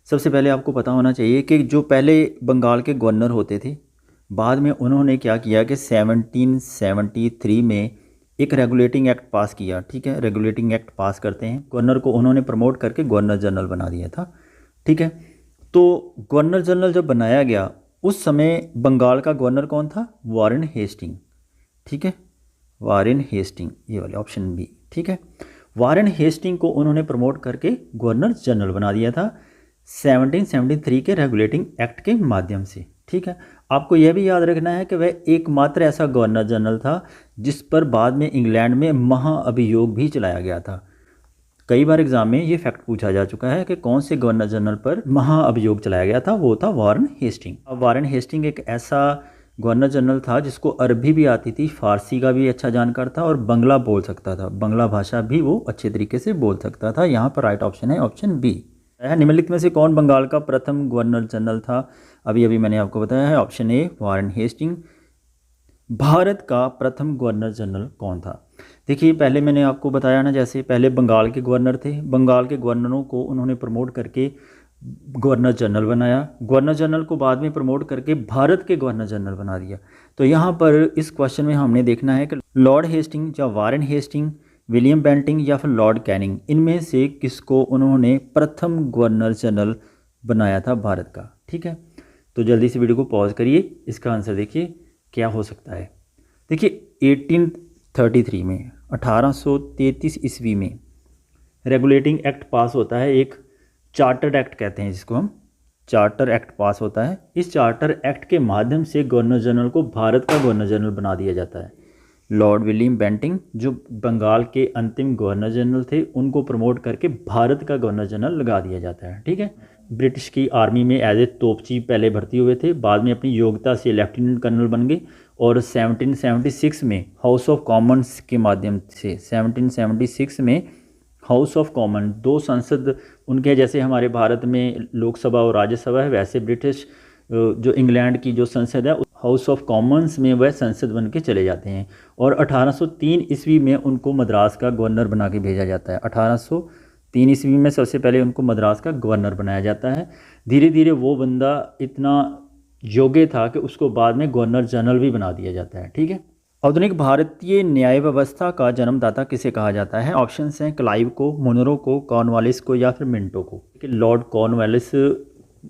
सबसे पहले आपको पता होना चाहिए कि जो पहले बंगाल के गवर्नर होते थे, बाद में उन्होंने क्या किया कि 1773 में एक रेगुलेटिंग एक्ट पास किया। ठीक है, रेगुलेटिंग एक्ट पास करते हैं, गवर्नर को उन्होंने प्रमोट करके गवर्नर जनरल बना दिया था। ठीक है, तो गवर्नर जनरल जब बनाया गया उस समय बंगाल का गवर्नर कौन था? Warren Hastings. ठीक है, वॉरेन हेस्टिंग, ये वाले ऑप्शन बी। ठीक है, वॉरेन हेस्टिंग को उन्होंने प्रमोट करके गवर्नर जनरल बना दिया था 1773 के रेगुलेटिंग एक्ट के माध्यम से। ठीक है, आपको यह भी याद रखना है कि वह एकमात्र ऐसा गवर्नर जनरल था जिस पर बाद में इंग्लैंड में महाअभियोग भी चलाया गया था। कई बार एग्जाम में ये फैक्ट पूछा जा चुका है कि कौन से गवर्नर जनरल पर महाअभियोग चलाया गया था, वो था वॉरेन हेस्टिंग। अब वॉरेन हेस्टिंग एक ऐसा गवर्नर जनरल था जिसको अरबी भी आती थी, फारसी का भी अच्छा जानकार था और बंगला बोल सकता था, बंगला भाषा भी वो अच्छे तरीके से बोल सकता था। यहाँ पर राइट ऑप्शन है ऑप्शन बी। निम्नलिखित में से कौन बंगाल का प्रथम गवर्नर जनरल था? अभी अभी मैंने आपको बताया है, option A Warren Hastings. Bharat का प्रथम गवर्नर जनरल कौन था? देखिए पहले मैंने आपको बताया ना, जैसे पहले बंगाल के गवर्नर थे, बंगाल के गवर्नरों को उन्होंने प्रमोट करके गवर्नर जनरल बनाया, गवर्नर जनरल को बाद में प्रमोट करके भारत के गवर्नर जनरल बना दिया। तो यहाँ पर इस क्वेश्चन में हमने देखना है कि लॉर्ड हेस्टिंग या वारेन हेस्टिंग, विलियम बेंटिंग या फिर लॉर्ड कैनिंग, इनमें से किसको उन्होंने प्रथम गवर्नर जनरल बनाया था भारत का। ठीक है, तो जल्दी से वीडियो को पॉज करिए, इसका आंसर देखिए क्या हो सकता है। देखिए 1833 में 1833 ईस्वी में रेगुलेटिंग एक्ट पास होता है, एक चार्टर एक्ट कहते हैं जिसको हम, चार्टर एक्ट पास होता है। इस चार्टर एक्ट के माध्यम से गवर्नर जनरल को भारत का गवर्नर जनरल बना दिया जाता है। लॉर्ड विलियम बेंटिंग जो बंगाल के अंतिम गवर्नर जनरल थे, उनको प्रमोट करके भारत का गवर्नर जनरल लगा दिया जाता है। ठीक है, ब्रिटिश की आर्मी में एज ए तोपची पहले भर्ती हुए थे, बाद में अपनी योग्यता से लेफ्टिनेंट कर्नल बन गए और 1776 में हाउस ऑफ कॉमन्स के माध्यम से 1776 में हाउस ऑफ कॉमन, दो संसद उनके, जैसे हमारे भारत में लोकसभा और राज्यसभा है, वैसे ब्रिटिश जो इंग्लैंड की जो संसद है हाउस ऑफ कॉमन्स में वह संसद बन के चले जाते हैं। और 1803 ईस्वी में उनको मद्रास का गवर्नर बना के भेजा जाता है। 1803 ईस्वी में सबसे पहले उनको मद्रास का गवर्नर बनाया जाता है। धीरे धीरे वो बंदा इतना योग्य था कि उसको बाद में गवर्नर जनरल भी बना दिया जाता है। ठीक है, आधुनिक भारतीय न्याय व्यवस्था का जन्मदाता किसे कहा जाता है? ऑप्शंस हैं क्लाइव को, मुनरो को, कॉर्नवालिस को या फिर मिंटो को। लॉर्ड कॉर्नवालिस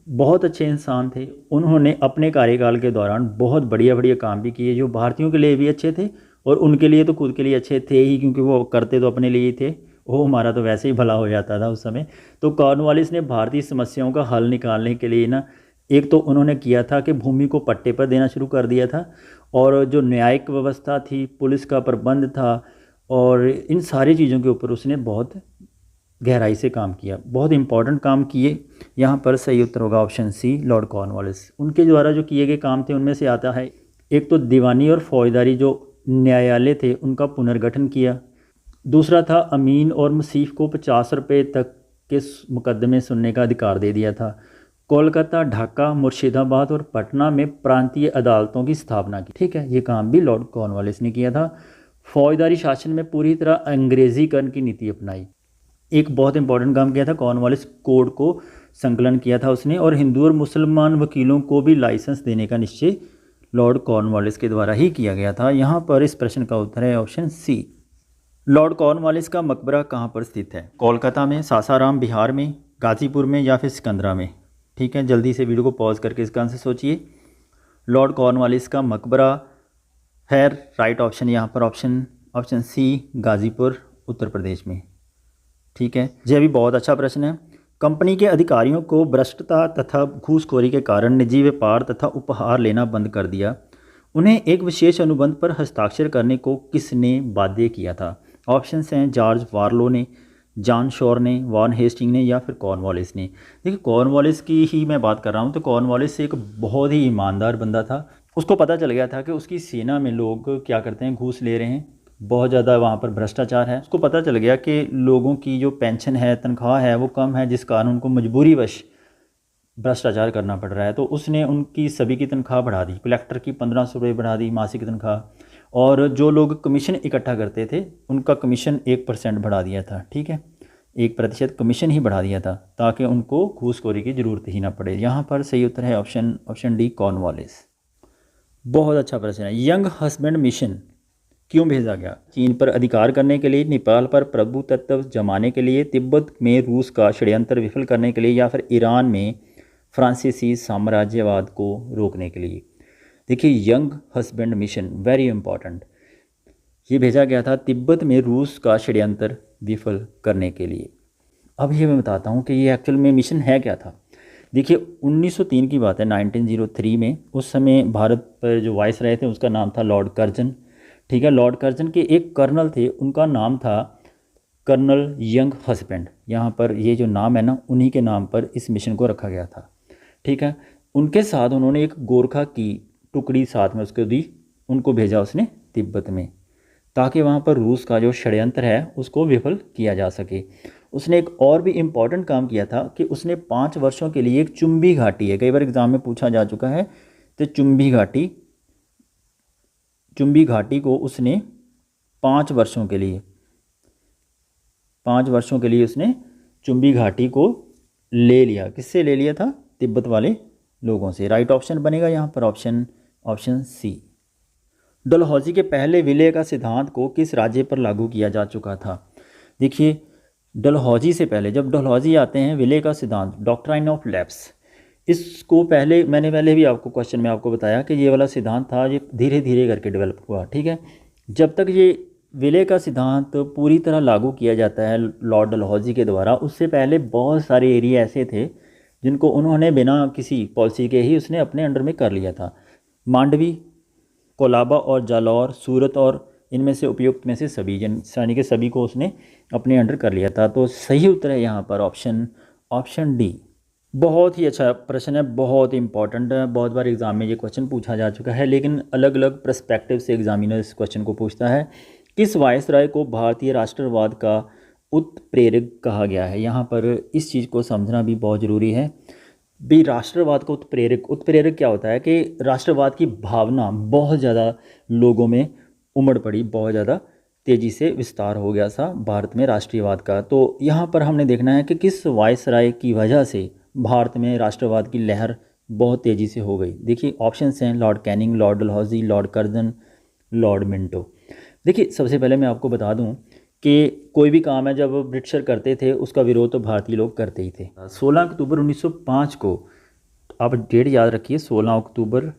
बहुत अच्छे इंसान थे, उन्होंने अपने कार्यकाल के दौरान बहुत बढ़िया बढ़िया काम भी किए जो भारतीयों के लिए भी अच्छे थे और उनके लिए तो खुद के लिए अच्छे थे ही, क्योंकि वो करते तो अपने लिए ही थे, वो हमारा तो वैसे ही भला हो जाता था उस समय। तो कॉर्नवालिस ने भारतीय समस्याओं का हल निकालने के लिए ना, एक तो उन्होंने किया था कि भूमि को पट्टे पर देना शुरू कर दिया था, और जो न्यायिक व्यवस्था थी, पुलिस का प्रबंध था, और इन सारी चीज़ों के ऊपर उसने बहुत गहराई से काम किया, बहुत इंपॉर्टेंट काम किए। यहाँ पर सही उत्तर होगा ऑप्शन सी, लॉर्ड कॉर्नवालिस। उनके द्वारा जो किए गए काम थे उनमें से आता है, एक तो दीवानी और फौजदारी जो न्यायालय थे उनका पुनर्गठन किया, दूसरा था अमीन और मुसीफ को 50 रुपये तक के मुकदमे सुनने का अधिकार दे दिया था, कोलकाता, ढाका, मुर्शिदाबाद और पटना में प्रांतीय अदालतों की स्थापना की। ठीक है, ये काम भी लॉर्ड कॉर्नवालिस ने किया था। फौजदारी शासन में पूरी तरह अंग्रेजीकरण की नीति अपनाई। एक बहुत इंपॉर्टेंट काम किया था कॉर्नवालिस, कोड को संकलन किया था उसने, और हिंदू और मुसलमान वकीलों को भी लाइसेंस देने का निश्चय लॉर्ड कॉर्नवालिस के द्वारा ही किया गया था। यहाँ पर इस प्रश्न का उत्तर है ऑप्शन सी। लॉर्ड कॉर्नवालिस का मकबरा कहाँ पर स्थित है? कोलकाता में, सासाराम बिहार में, गाजीपुर में या फिर सिकंदरा में? ठीक है, जल्दी से वीडियो को पॉज करके इसका आंसर सोचिए। लॉर्ड कॉर्नवालिस का मकबरा है राइट ऑप्शन यहाँ पर ऑप्शन सी, गाजीपुर, उत्तर प्रदेश में। ठीक है, ये भी बहुत अच्छा प्रश्न है। कंपनी के अधिकारियों को भ्रष्टता तथा घूसखोरी के कारण निजी व्यापार तथा उपहार लेना बंद कर दिया। उन्हें एक विशेष अनुबंध पर हस्ताक्षर करने को किसने बाध्य किया था? ऑप्शंस हैं जॉर्ज वारलो ने, जॉन शॉर ने, वॉन हेस्टिंग ने या फिर कॉर्नवालिस ने। देखिए कॉर्नवालिस की ही मैं बात कर रहा हूँ, तो कॉर्नवालिस एक बहुत ही ईमानदार बंदा था। उसको पता चल गया था कि उसकी सेना में लोग क्या करते हैं, घूस ले रहे हैं, बहुत ज़्यादा वहाँ पर भ्रष्टाचार है। उसको पता चल गया कि लोगों की जो पेंशन है, तनख्वाह है, वो कम है, जिस कारण उनको मजबूरीवश भ्रष्टाचार करना पड़ रहा है। तो उसने उनकी सभी की तनख्वाह बढ़ा दी, कलेक्टर की 1500 रुपये बढ़ा दी मासिक तनख्वाह, और जो लोग कमीशन इकट्ठा करते थे उनका कमीशन 1% बढ़ा दिया था। ठीक है, 1% कमीशन ही बढ़ा दिया था ताकि उनको घूसखोरी की ज़रूरत ही ना पड़े। यहाँ पर सही उत्तर है ऑप्शन डी, कॉर्नवालिस। बहुत अच्छा प्रश्न है। यंग हस्बैंड मिशन क्यों भेजा गया? चीन पर अधिकार करने के लिए, नेपाल पर प्रभुत्व जमाने के लिए, तिब्बत में रूस का षड्यंत्र विफल करने के लिए, या फिर ईरान में फ्रांसीसी साम्राज्यवाद को रोकने के लिए? देखिए young husband mission very important, ये भेजा गया था तिब्बत में रूस का षड्यंत्र विफल करने के लिए। अब ये मैं बताता हूँ कि ये एक्चुअल में मिशन है क्या था। देखिए 1903 की बात है, 1903 में, उस समय भारत पर जो वाइस रहे थे उसका नाम था लॉर्ड कर्जन। ठीक है, लॉर्ड कर्जन के एक कर्नल थे, उनका नाम था कर्नल यंग हस्बैंड। यहाँ पर ये जो नाम है ना, उन्हीं के नाम पर इस मिशन को रखा गया था। ठीक है, उनके साथ उन्होंने एक गोरखा की टुकड़ी साथ में उसको दी, उनको भेजा उसने तिब्बत में, ताकि वहाँ पर रूस का जो षड्यंत्र है उसको विफल किया जा सके। उसने एक और भी इम्पॉर्टेंट काम किया था कि उसने 5 वर्षों के लिए एक चुंबी घाटी है, कई बार एग्जाम में पूछा जा चुका है, तो चुंबी घाटी को उसने 5 वर्षों के लिए उसने चुंबी घाटी को ले लिया। किससे ले लिया था? तिब्बत वाले लोगों से। राइट ऑप्शन बनेगा यहाँ पर ऑप्शन सी। डलहौजी के पहले विलय का सिद्धांत को किस राज्य पर लागू किया जा चुका था? देखिए, डलहौजी से पहले जब डलहौजी आते हैं, विलय का सिद्धांत डॉक्ट्राइन ऑफ लैप्स, इसको मैंने पहले भी आपको क्वेश्चन में आपको बताया कि ये वाला सिद्धांत था, ये धीरे धीरे करके डेवलप हुआ। ठीक है, जब तक ये विलय का सिद्धांत पूरी तरह लागू किया जाता है लॉर्ड डलहौजी के द्वारा, उससे पहले बहुत सारे एरिया ऐसे थे जिनको उन्होंने बिना किसी पॉलिसी के ही उसने अपने अंडर में कर लिया था। मांडवी, कोलाबा और जालौर, सूरत और इनमें से उपयुक्त में से सभी यानी कि सभी को उसने अपने अंडर कर लिया था। तो सही उत्तर है यहाँ पर ऑप्शन डी। बहुत ही अच्छा प्रश्न है, बहुत इंपॉर्टेंट है, बहुत बार एग्जाम में ये क्वेश्चन पूछा जा चुका है, लेकिन अलग अलग पर्सपेक्टिव से एग्जामिनर इस क्वेश्चन को पूछता है। किस वायसराय को भारतीय राष्ट्रवाद का उत्प्रेरक कहा गया है? यहाँ पर इस चीज़ को समझना भी बहुत ज़रूरी है भी। राष्ट्रवाद का उत्प्रेरक क्या होता है कि राष्ट्रवाद की भावना बहुत ज़्यादा लोगों में उमड़ पड़ी, बहुत ज़्यादा तेज़ी से विस्तार हो गया था भारत में राष्ट्रीयवाद का। तो यहाँ पर हमने देखना है कि किस वायसराय की वजह से भारत में राष्ट्रवाद की लहर बहुत तेज़ी से हो गई। देखिए ऑप्शंस हैं Lord Canning, Lord Dalhousie, Lord Curzon, Lord Minto. देखिए सबसे पहले मैं आपको बता दूं कि कोई भी काम है जब ब्रिटिशर करते थे उसका विरोध तो भारतीय लोग करते ही थे। 16 अक्टूबर 1905 को, आप डेट याद रखिए, 16 अक्टूबर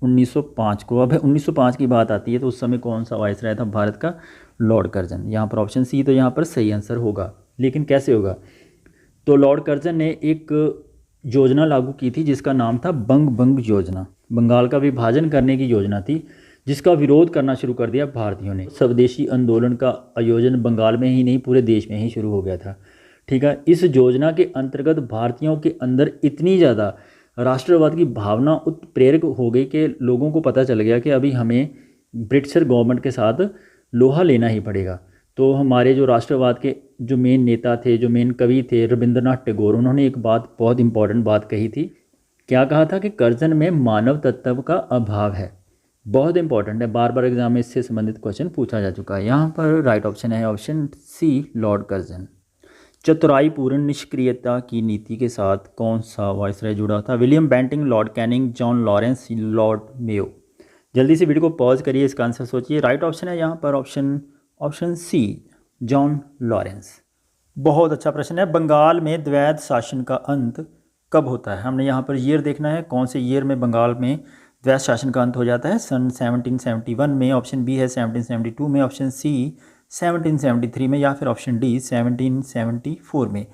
1905 को। अब 1905 की बात आती है तो उस समय कौन सा वायसराय था भारत का? Lord Curzon. यहाँ पर ऑप्शन सी तो यहाँ पर सही आंसर होगा, लेकिन कैसे होगा? तो लॉर्ड कर्जन ने एक योजना लागू की थी जिसका नाम था बंग योजना। बंगाल का विभाजन करने की योजना थी जिसका विरोध करना शुरू कर दिया भारतीयों ने। स्वदेशी आंदोलन का आयोजन बंगाल में ही नहीं पूरे देश में ही शुरू हो गया था। ठीक है, इस योजना के अंतर्गत भारतीयों के अंदर इतनी ज़्यादा राष्ट्रवाद की भावना उत्प्रेरक हो गई कि लोगों को पता चल गया कि अभी हमें ब्रिटिशर गवर्नमेंट के साथ लोहा लेना ही पड़ेगा। तो हमारे जो राष्ट्रवाद के जो मेन नेता थे, जो मेन कवि थे, रविंद्रनाथ टैगोर, उन्होंने एक बात, बहुत इंपॉर्टेंट बात कही थी। क्या कहा था? कि कर्जन में मानव तत्व का अभाव है। बहुत इंपॉर्टेंट है, बार बार एग्जाम में इससे संबंधित क्वेश्चन पूछा जा चुका है। यहाँ पर राइट ऑप्शन है ऑप्शन सी, लॉर्ड कर्जन। चतुराईपूर्ण निष्क्रियता की नीति के साथ कौन सा वायसराय जुड़ा था? William Bentinck, Lord Canning, John Lawrence, Lord Mayo. जल्दी से वीडियो को पॉज करिए, इसका आंसर सोचिए। राइट ऑप्शन है यहाँ पर ऑप्शन सी, जॉन लॉरेंस। बहुत अच्छा प्रश्न है। बंगाल में द्वैध शासन का अंत कब होता है? हमने यहाँ पर ईयर देखना है, कौन से ईयर में बंगाल में द्वैध शासन का अंत हो जाता है। सन 1771 में, ऑप्शन बी है 1772 में, ऑप्शन सी 1773 में, या फिर ऑप्शन डी 1774 में।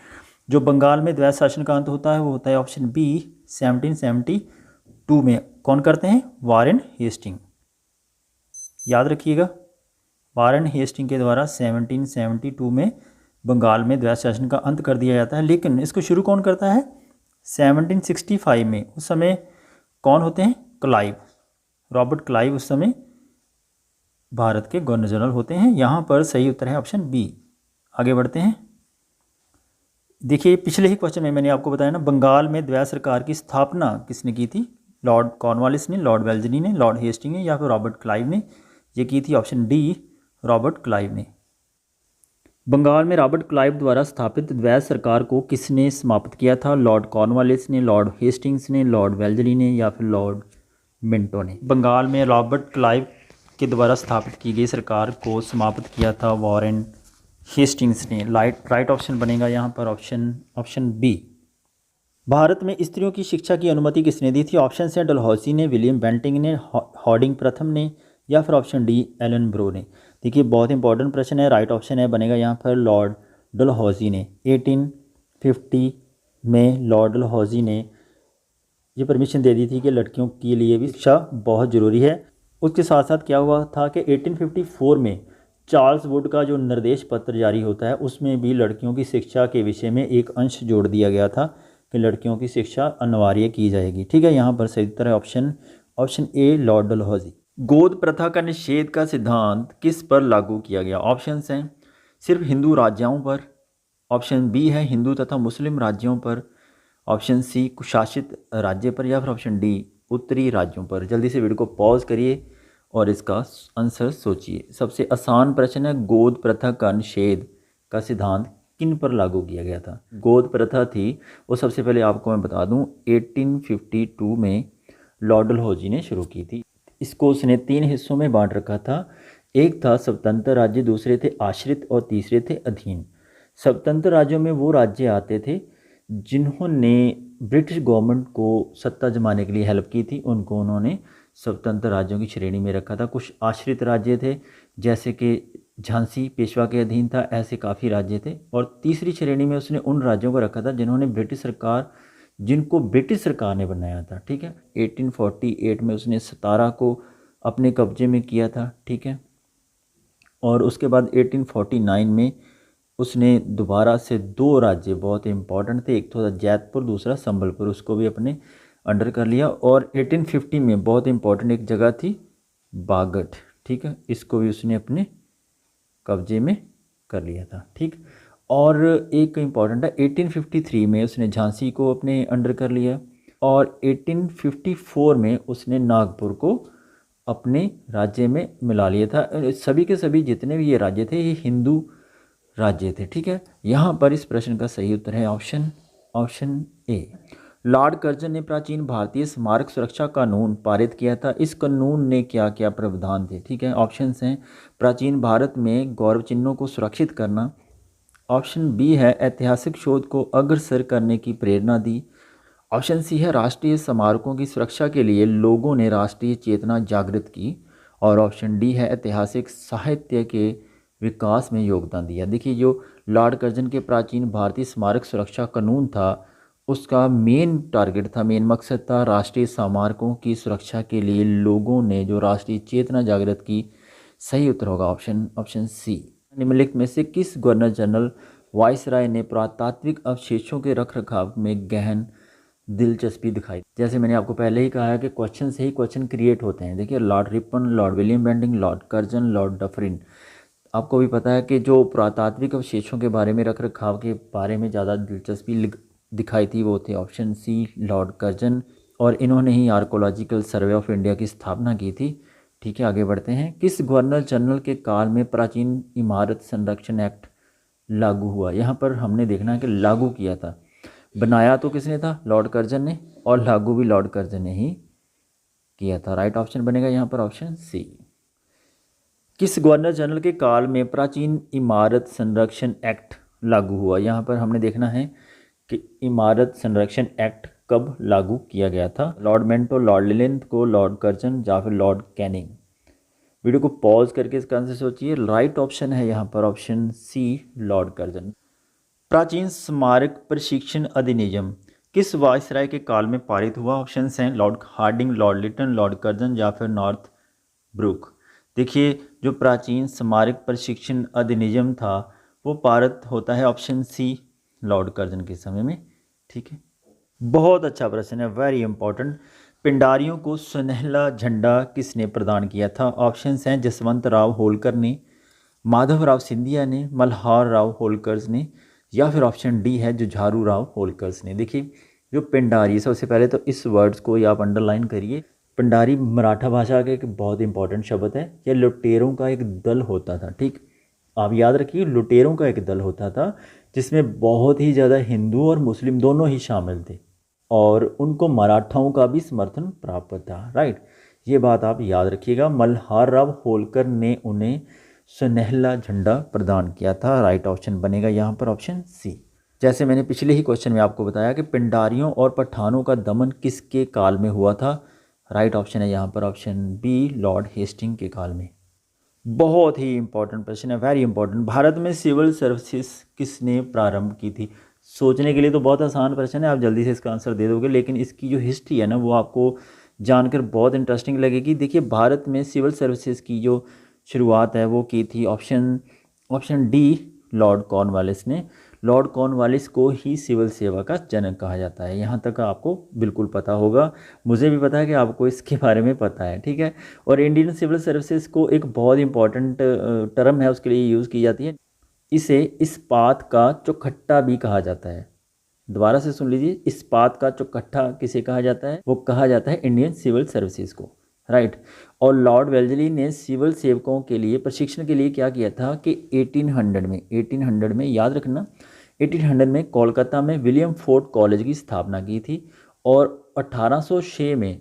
जो बंगाल में द्वैध शासन का अंत होता है वो होता है ऑप्शन बी 1772 में। कौन करते हैं? Warren Hastings. याद रखिएगा, वारेन हेस्टिंग के द्वारा 1772 में बंगाल में द्वैध शासन का अंत कर दिया जाता है। लेकिन इसको शुरू कौन करता है? 1765 में। उस समय कौन होते हैं? क्लाइव, रॉबर्ट क्लाइव उस समय भारत के गवर्नर जनरल होते हैं। यहाँ पर सही उत्तर है ऑप्शन बी। आगे बढ़ते हैं। देखिए पिछले ही क्वेश्चन में मैंने आपको बताया ना, बंगाल में द्वैध सरकार की स्थापना किसने की थी? लॉर्ड कॉर्नवालिस ने, लॉर्ड वेल्जनी ने, लॉर्ड हेस्टिंग ने, या फिर रॉबर्ट क्लाइव ने। ये की थी ऑप्शन डी, रॉबर्ट क्लाइव ने। बंगाल में रॉबर्ट क्लाइव द्वारा स्थापित द्वैध सरकार को किसने समाप्त किया था? लॉर्ड कॉर्नवालिस ने, लॉर्ड हेस्टिंग्स ने, लॉर्ड वेल्जनी ने, या फिर लॉर्ड मिंटो ने। बंगाल में रॉबर्ट क्लाइव के द्वारा स्थापित की गई सरकार को समाप्त किया था वारेन हेस्टिंग्स ने। राइट ऑप्शन बनेगा यहाँ पर ऑप्शन बी। भारत में स्त्रियों की शिक्षा की अनुमति किसने दी थी? ऑप्शन है डलहौसी ने, विलियम बेंटिंग ने, हॉर्डिंग प्रथम ने, या फिर ऑप्शन डी एलन ब्रो ने। देखिए बहुत इंपॉर्टेंट प्रश्न है। राइट ऑप्शन है बनेगा यहाँ पर लॉर्ड डलहौसी ने। 1850 में लॉर्ड डलहौसी ने ये परमिशन दे दी थी कि लड़कियों के लिए भी शिक्षा बहुत ज़रूरी है। उसके साथ साथ क्या हुआ था कि 1854 में चार्ल्स वुड का जो निर्देश पत्र जारी होता है उसमें भी लड़कियों की शिक्षा के विषय में एक अंश जोड़ दिया गया था कि लड़कियों की शिक्षा अनिवार्य की जाएगी। ठीक है, यहाँ पर सही उत्तर है ऑप्शन ए लॉर्ड डलहौजी। गोद प्रथा का निषेध का सिद्धांत किस पर लागू किया गया? ऑप्शंस हैं सिर्फ हिंदू राज्यों पर, ऑप्शन बी है हिंदू तथा मुस्लिम राज्यों पर, ऑप्शन सी कुशासित राज्य पर, या फिर ऑप्शन डी उत्तरी राज्यों पर। जल्दी से वीडियो को पॉज करिए और इसका आंसर सोचिए। सबसे आसान प्रश्न है, गोद प्रथा का निषेध का सिद्धांत किन पर लागू किया गया था? गोद प्रथा थी वो सबसे पहले आपको मैं बता दूं 1852 में लॉर्ड डलहौजी ने शुरू की थी। इसको उसने 3 हिस्सों में बांट रखा था। एक था स्वतंत्र राज्य, दूसरे थे आश्रित और तीसरे थे अधीन। स्वतंत्र राज्यों में वो राज्य आते थे जिन्होंने ब्रिटिश गवर्नमेंट को सत्ता जमाने के लिए हेल्प की थी, उनको उन्होंने स्वतंत्र राज्यों की श्रेणी में रखा था। कुछ आश्रित राज्य थे जैसे कि झांसी पेशवा के अधीन था, ऐसे काफ़ी राज्य थे। और तीसरी श्रेणी में उसने उन राज्यों को रखा था जिनको ब्रिटिश सरकार ने बनाया था। ठीक है, 1848 में उसने 17 को अपने कब्जे में किया था। ठीक है, और उसके बाद 1849 में उसने दोबारा से 2 राज्य बहुत इंपॉर्टेंट थे, एक तो था जैतपुर, दूसरा संबलपुर, उसको भी अपने अंडर कर लिया। और 1850 में बहुत इंपॉर्टेंट एक जगह थी बागठ। ठीक है, इसको भी उसने अपने कब्जे में कर लिया था। ठीक, और एक इम्पॉर्टेंट है 1853 में उसने झांसी को अपने अंडर कर लिया, और 1854 में उसने नागपुर को अपने राज्य में मिला लिया था। सभी के सभी जितने भी ये राज्य थे ये हिंदू राज्य थे। ठीक है, यहाँ पर इस प्रश्न का सही उत्तर है ऑप्शन ए। लॉर्ड कर्जन ने प्राचीन भारतीय स्मारक सुरक्षा कानून पारित किया था। इस कानून ने क्या क्या प्रावधान थे? ठीक है, ऑप्शंस हैं प्राचीन भारत में गौरव चिन्हों को सुरक्षित करना, ऑप्शन बी है ऐतिहासिक शोध को अग्रसर करने की प्रेरणा दी, ऑप्शन सी है राष्ट्रीय स्मारकों की सुरक्षा के लिए लोगों ने राष्ट्रीय चेतना जागृत की, और ऑप्शन डी है ऐतिहासिक साहित्य के विकास में योगदान दिया। देखिए, जो लॉर्ड कर्जन के प्राचीन भारतीय स्मारक सुरक्षा कानून था उसका मेन टारगेट था, मेन मकसद था राष्ट्रीय स्मारकों की सुरक्षा के लिए लोगों ने जो राष्ट्रीय चेतना जागृत की। सही उत्तर होगा ऑप्शन सी। निम्नलिखित में से किस गवर्नर जनरल वायसराय ने पुरातात्विक अवशेषों के रखरखाव में गहन दिलचस्पी दिखाई? जैसे मैंने आपको पहले ही कहा है कि क्वेश्चन से ही क्वेश्चन क्रिएट होते हैं। देखिए, Lord Ripon, Lord William Bentinck, Lord Curzon, Lord Dufferin, आपको भी पता है कि जो पुरातात्विक अवशेषों के बारे में रखरखाव के बारे में ज़्यादा दिलचस्पी दिखाई थी वो थे ऑप्शन सी लॉर्ड कर्जन, और इन्होंने ही आर्कोलॉजिकल सर्वे ऑफ इंडिया की स्थापना की थी। ठीक है, आगे बढ़ते हैं। किस गवर्नर जनरल के काल में प्राचीन इमारत संरक्षण एक्ट लागू हुआ? यहाँ पर हमने देखना है कि लागू किया था, बनाया तो किसने था? लॉर्ड कर्जन ने, और लागू भी लॉर्ड कर्जन ने ही किया था। राइट ऑप्शन बनेगा यहाँ पर ऑप्शन सी। किस गवर्नर जनरल के काल में प्राचीन इमारत संरक्षण एक्ट लागू हुआ? यहाँ पर हमने देखना है कि इमारत संरक्षण एक्ट कब लागू किया गया था। लॉर्ड मेंटो, लॉर्ड लिलिंथ को, लॉर्ड कर्जन, या फिर लॉर्ड कैनिंग? वीडियो को पॉज करके इसका आंसर सोचिए। राइट ऑप्शन है यहाँ पर ऑप्शन सी लॉर्ड कर्जन। प्राचीन स्मारक प्रशिक्षण अधिनियम किस वायसराय के काल में पारित हुआ? ऑप्शन हैं Lord Hardinge, Lord Lytton, Lord Curzon, या फिर नॉर्थ ब्रुक। देखिए, जो प्राचीन स्मारक प्रशिक्षण अधिनियम था वो पारित होता है ऑप्शन सी लॉर्ड कर्जन के समय में। ठीक है, बहुत अच्छा प्रश्न है, वेरी इंपॉर्टेंट। पिंडारियों को सुनहला झंडा किसने प्रदान किया था? ऑप्शंस हैं जसवंत राव होलकर ने, माधव राव सिंधिया ने, मल्हार राव होलकर्स ने, या फिर ऑप्शन डी है जुझारू राव होलकर्स ने। देखिए, जो पिंडारी, सबसे पहले तो इस वर्ड्स को आप अंडरलाइन करिए। पिंडारी मराठा भाषा का एक बहुत इंपॉर्टेंट शब्द है। यह लुटेरों का एक दल होता था। ठीक, आप याद रखिए, लुटेरों का एक दल होता था जिसमें बहुत ही ज़्यादा हिंदू और मुस्लिम दोनों ही शामिल थे, और उनको मराठाओं का भी समर्थन प्राप्त था। राइट, ये बात आप याद रखिएगा। मल्हार राव होलकर ने उन्हें सुनहला झंडा प्रदान किया था। राइट ऑप्शन बनेगा यहाँ पर ऑप्शन सी। जैसे मैंने पिछले ही क्वेश्चन में आपको बताया कि पिंडारियों और पठानों का दमन किसके काल में हुआ था? राइट ऑप्शन है यहाँ पर ऑप्शन बी लॉर्ड हेस्टिंग के काल में। बहुत ही इंपॉर्टेंट प्रश्न है, वेरी इंपॉर्टेंट। भारत में सिविल सर्विसेज किसने प्रारंभ की थी? सोचने के लिए तो बहुत आसान प्रश्न है, आप जल्दी से इसका आंसर दे दोगे, लेकिन इसकी जो हिस्ट्री है ना वो आपको जानकर बहुत इंटरेस्टिंग लगेगी। देखिए, भारत में सिविल सर्विसेज की जो शुरुआत है वो की थी ऑप्शन डी लॉर्ड कॉर्नवालिस ने। लॉर्ड कॉर्नवालिस को ही सिविल सेवा का जनक कहा जाता है। यहाँ तक आपको बिल्कुल पता होगा, मुझे भी पता है कि आपको इसके बारे में पता है, ठीक है। और इंडियन सिविल सर्विसेज को एक बहुत इंपॉर्टेंट टर्म है, उसके लिए यूज़ की जाती है, इसे इस्पात का चौखट्टा भी कहा जाता है। दोबारा से सुन लीजिए, इस्पात का चौखट्टा किसे कहा जाता है? वो कहा जाता है इंडियन सिविल सर्विसेज को, राइट। और लॉर्ड वेल्जली ने सिविल सेवकों के लिए प्रशिक्षण के लिए क्या किया था कि 1800 में याद रखना, 1800 में कोलकाता में विलियम फोर्ड कॉलेज की स्थापना की थी। और 1806 में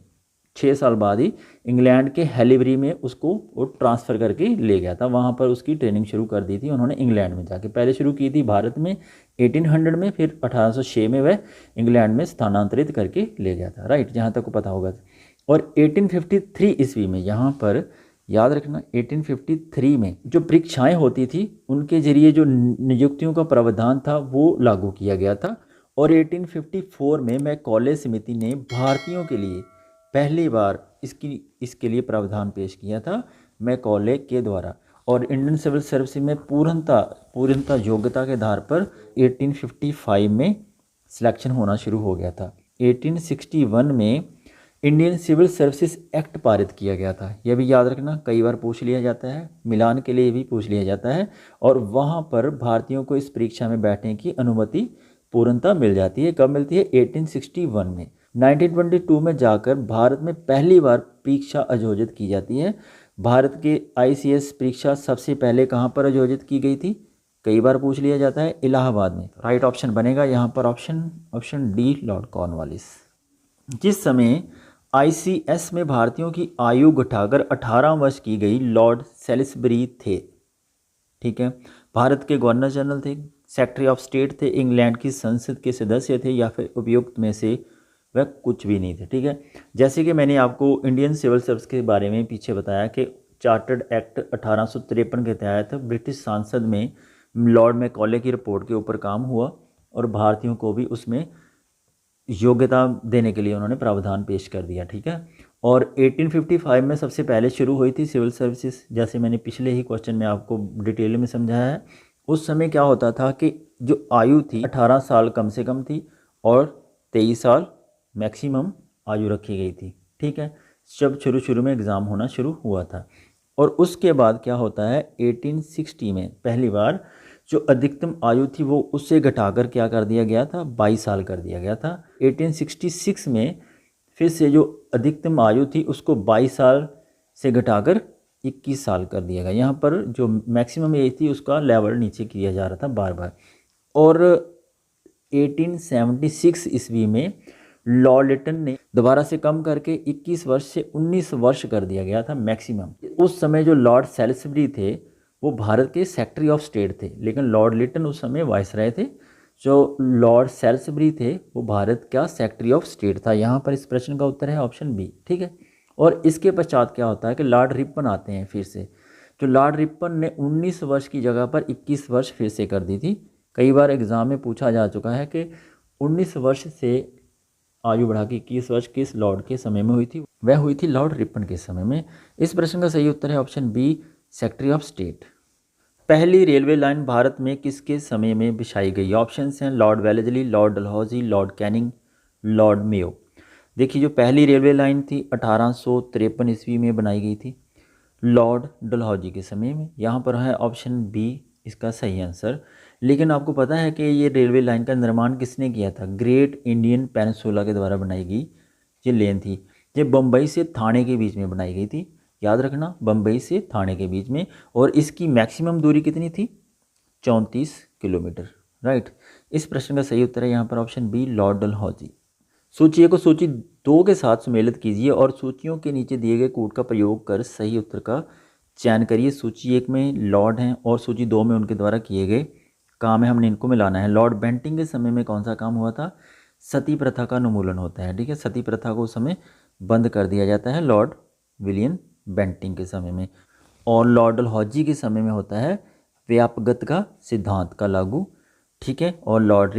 6 साल बाद ही इंग्लैंड के हैलीबरी में उसको वो ट्रांसफ़र करके ले गया था, वहाँ पर उसकी ट्रेनिंग शुरू कर दी थी उन्होंने इंग्लैंड में जाके। पहले शुरू की थी भारत में 1800 में, फिर 1806 में वह इंग्लैंड में स्थानांतरित करके ले गया था, राइट, जहाँ तक को पता होगा। और 1853 ईस्वी में, यहाँ पर याद रखना, 1853 में जो परीक्षाएं होती थी उनके जरिए जो नियुक्तियों का प्रावधान था वो लागू किया गया था। और 1854 में मैकॉले समिति ने भारतीयों के लिए पहली बार इसके लिए प्रावधान पेश किया था मैकॉले के द्वारा। और इंडियन सिविल सर्विस में पूर्णता योग्यता के आधार पर 1855 में सिलेक्शन होना शुरू हो गया था। 1861 में इंडियन सिविल सर्विसेज एक्ट पारित किया गया था, यह भी याद रखना, कई बार पूछ लिया जाता है, मिलान के लिए भी पूछ लिया जाता है। और वहाँ पर भारतीयों को इस परीक्षा में बैठने की अनुमति पूर्णता मिल जाती है। कब मिलती है? 1861 में। 1922 में जाकर भारत में पहली बार परीक्षा आयोजित की जाती है। भारत के ICS परीक्षा सबसे पहले कहाँ पर आयोजित की गई थी? कई बार पूछ लिया जाता है, इलाहाबाद में। राइट ऑप्शन बनेगा यहाँ पर ऑप्शन डी, लॉर्ड कॉर्नवालिस। जिस समय ICS में भारतीयों की आयु घटाकर 18 वर्ष की गई, लॉर्ड सेलिसबरी थे, ठीक है। भारत के गवर्नर जनरल थे, सेक्रेटरी ऑफ स्टेट थे, इंग्लैंड की संसद के सदस्य थे, या फिर उपयुक्त में से वह कुछ भी नहीं थे, ठीक है। जैसे कि मैंने आपको इंडियन सिविल सर्विस के बारे में पीछे बताया कि चार्टर्ड एक्ट 1853 के तहत ब्रिटिश संसद में लॉर्ड मैकॉले की रिपोर्ट के ऊपर काम हुआ और भारतीयों को भी उसमें योग्यता देने के लिए उन्होंने प्रावधान पेश कर दिया, ठीक है। और 1855 में सबसे पहले शुरू हुई थी सिविल सर्विसेज, जैसे मैंने पिछले ही क्वेश्चन में आपको डिटेल में समझाया है। उस समय क्या होता था कि जो आयु थी 18 साल कम से कम थी और 23 साल मैक्सिमम आयु रखी गई थी, ठीक है, जब शुरू में एग्ज़ाम होना शुरू हुआ था। और उसके बाद क्या होता है, 1860 में पहली बार जो अधिकतम आयु थी वो उससे घटाकर क्या कर दिया गया था, 22 साल कर दिया गया था। 1866 में फिर से जो अधिकतम आयु थी उसको 22 साल से घटाकर 21 साल कर दिया गया। यहाँ पर जो मैक्सिमम एज थी उसका लेवल नीचे किया जा रहा था बार बार। और 1876 ईस्वी में लॉर्ड लिटन ने दोबारा से कम करके 21 वर्ष से 19 वर्ष कर दिया गया था मैक्सिमम। उस समय जो लॉर्ड सेलिसबरी थे वो भारत के सेक्रेटरी ऑफ स्टेट थे, लेकिन लॉर्ड लिटन उस समय वायसराय थे। जो लॉर्ड सेलिसबरी थे वो भारत का सेक्रेटरी ऑफ स्टेट था। यहाँ पर इस प्रश्न का उत्तर है ऑप्शन बी, ठीक है। और इसके पश्चात क्या होता है कि लॉर्ड रिपन आते हैं फिर से। जो लॉर्ड रिपन ने 19 वर्ष की जगह पर 21 वर्ष फिर से कर दी थी। कई बार एग्जाम में पूछा जा चुका है कि 19 वर्ष से आयु बढ़ा के 21 वर्ष किस लॉर्ड के समय में हुई थी? वह हुई थी लॉर्ड रिपन के समय में। इस प्रश्न का सही उत्तर है option B, secretary of state. पहली रेलवे लाइन भारत में किसके समय में बिछाई गई? ऑप्शंस हैं Lord Wellesley, Lord Dalhousie, Lord Canning, Lord Mayo. देखिए जो पहली रेलवे लाइन थी 1853 ईस्वी में बनाई गई थी लॉर्ड डलहौजी के समय में। यहाँ पर है ऑप्शन बी इसका सही आंसर। लेकिन आपको पता है कि ये रेलवे लाइन का निर्माण किसने किया था? ग्रेट इंडियन पेनिनसुला के द्वारा बनाई गई ये लेन थी। ये बम्बई से थाने के बीच में बनाई गई थी, याद रखना, बम्बई से थाने के बीच में। और इसकी मैक्सिमम दूरी कितनी थी? 34 किलोमीटर, राइट। इस प्रश्न का सही उत्तर है यहाँ पर ऑप्शन बी, लॉर्ड डलहौजी। सूची ए को सूची 2 के साथ सम्मिलित कीजिए और सूचियों के नीचे दिए गए कोड का प्रयोग कर सही उत्तर का चयन करिए। सूची 1 में लॉर्ड हैं और सूची 2 में उनके द्वारा किए गए काम है, हमने इनको मिलाना है। लॉर्ड बेंटिंग के समय में कौन सा काम हुआ था? सती प्रथा का उन्मूलन होता है, ठीक है। सती प्रथा को उस समय बंद कर दिया जाता है लॉर्ड विलियम बेंटिंग के समय में। और लॉर्ड डलहौजी के समय में होता है व्यापकता का सिद्धांत का लागू, ठीक है। और लॉर्ड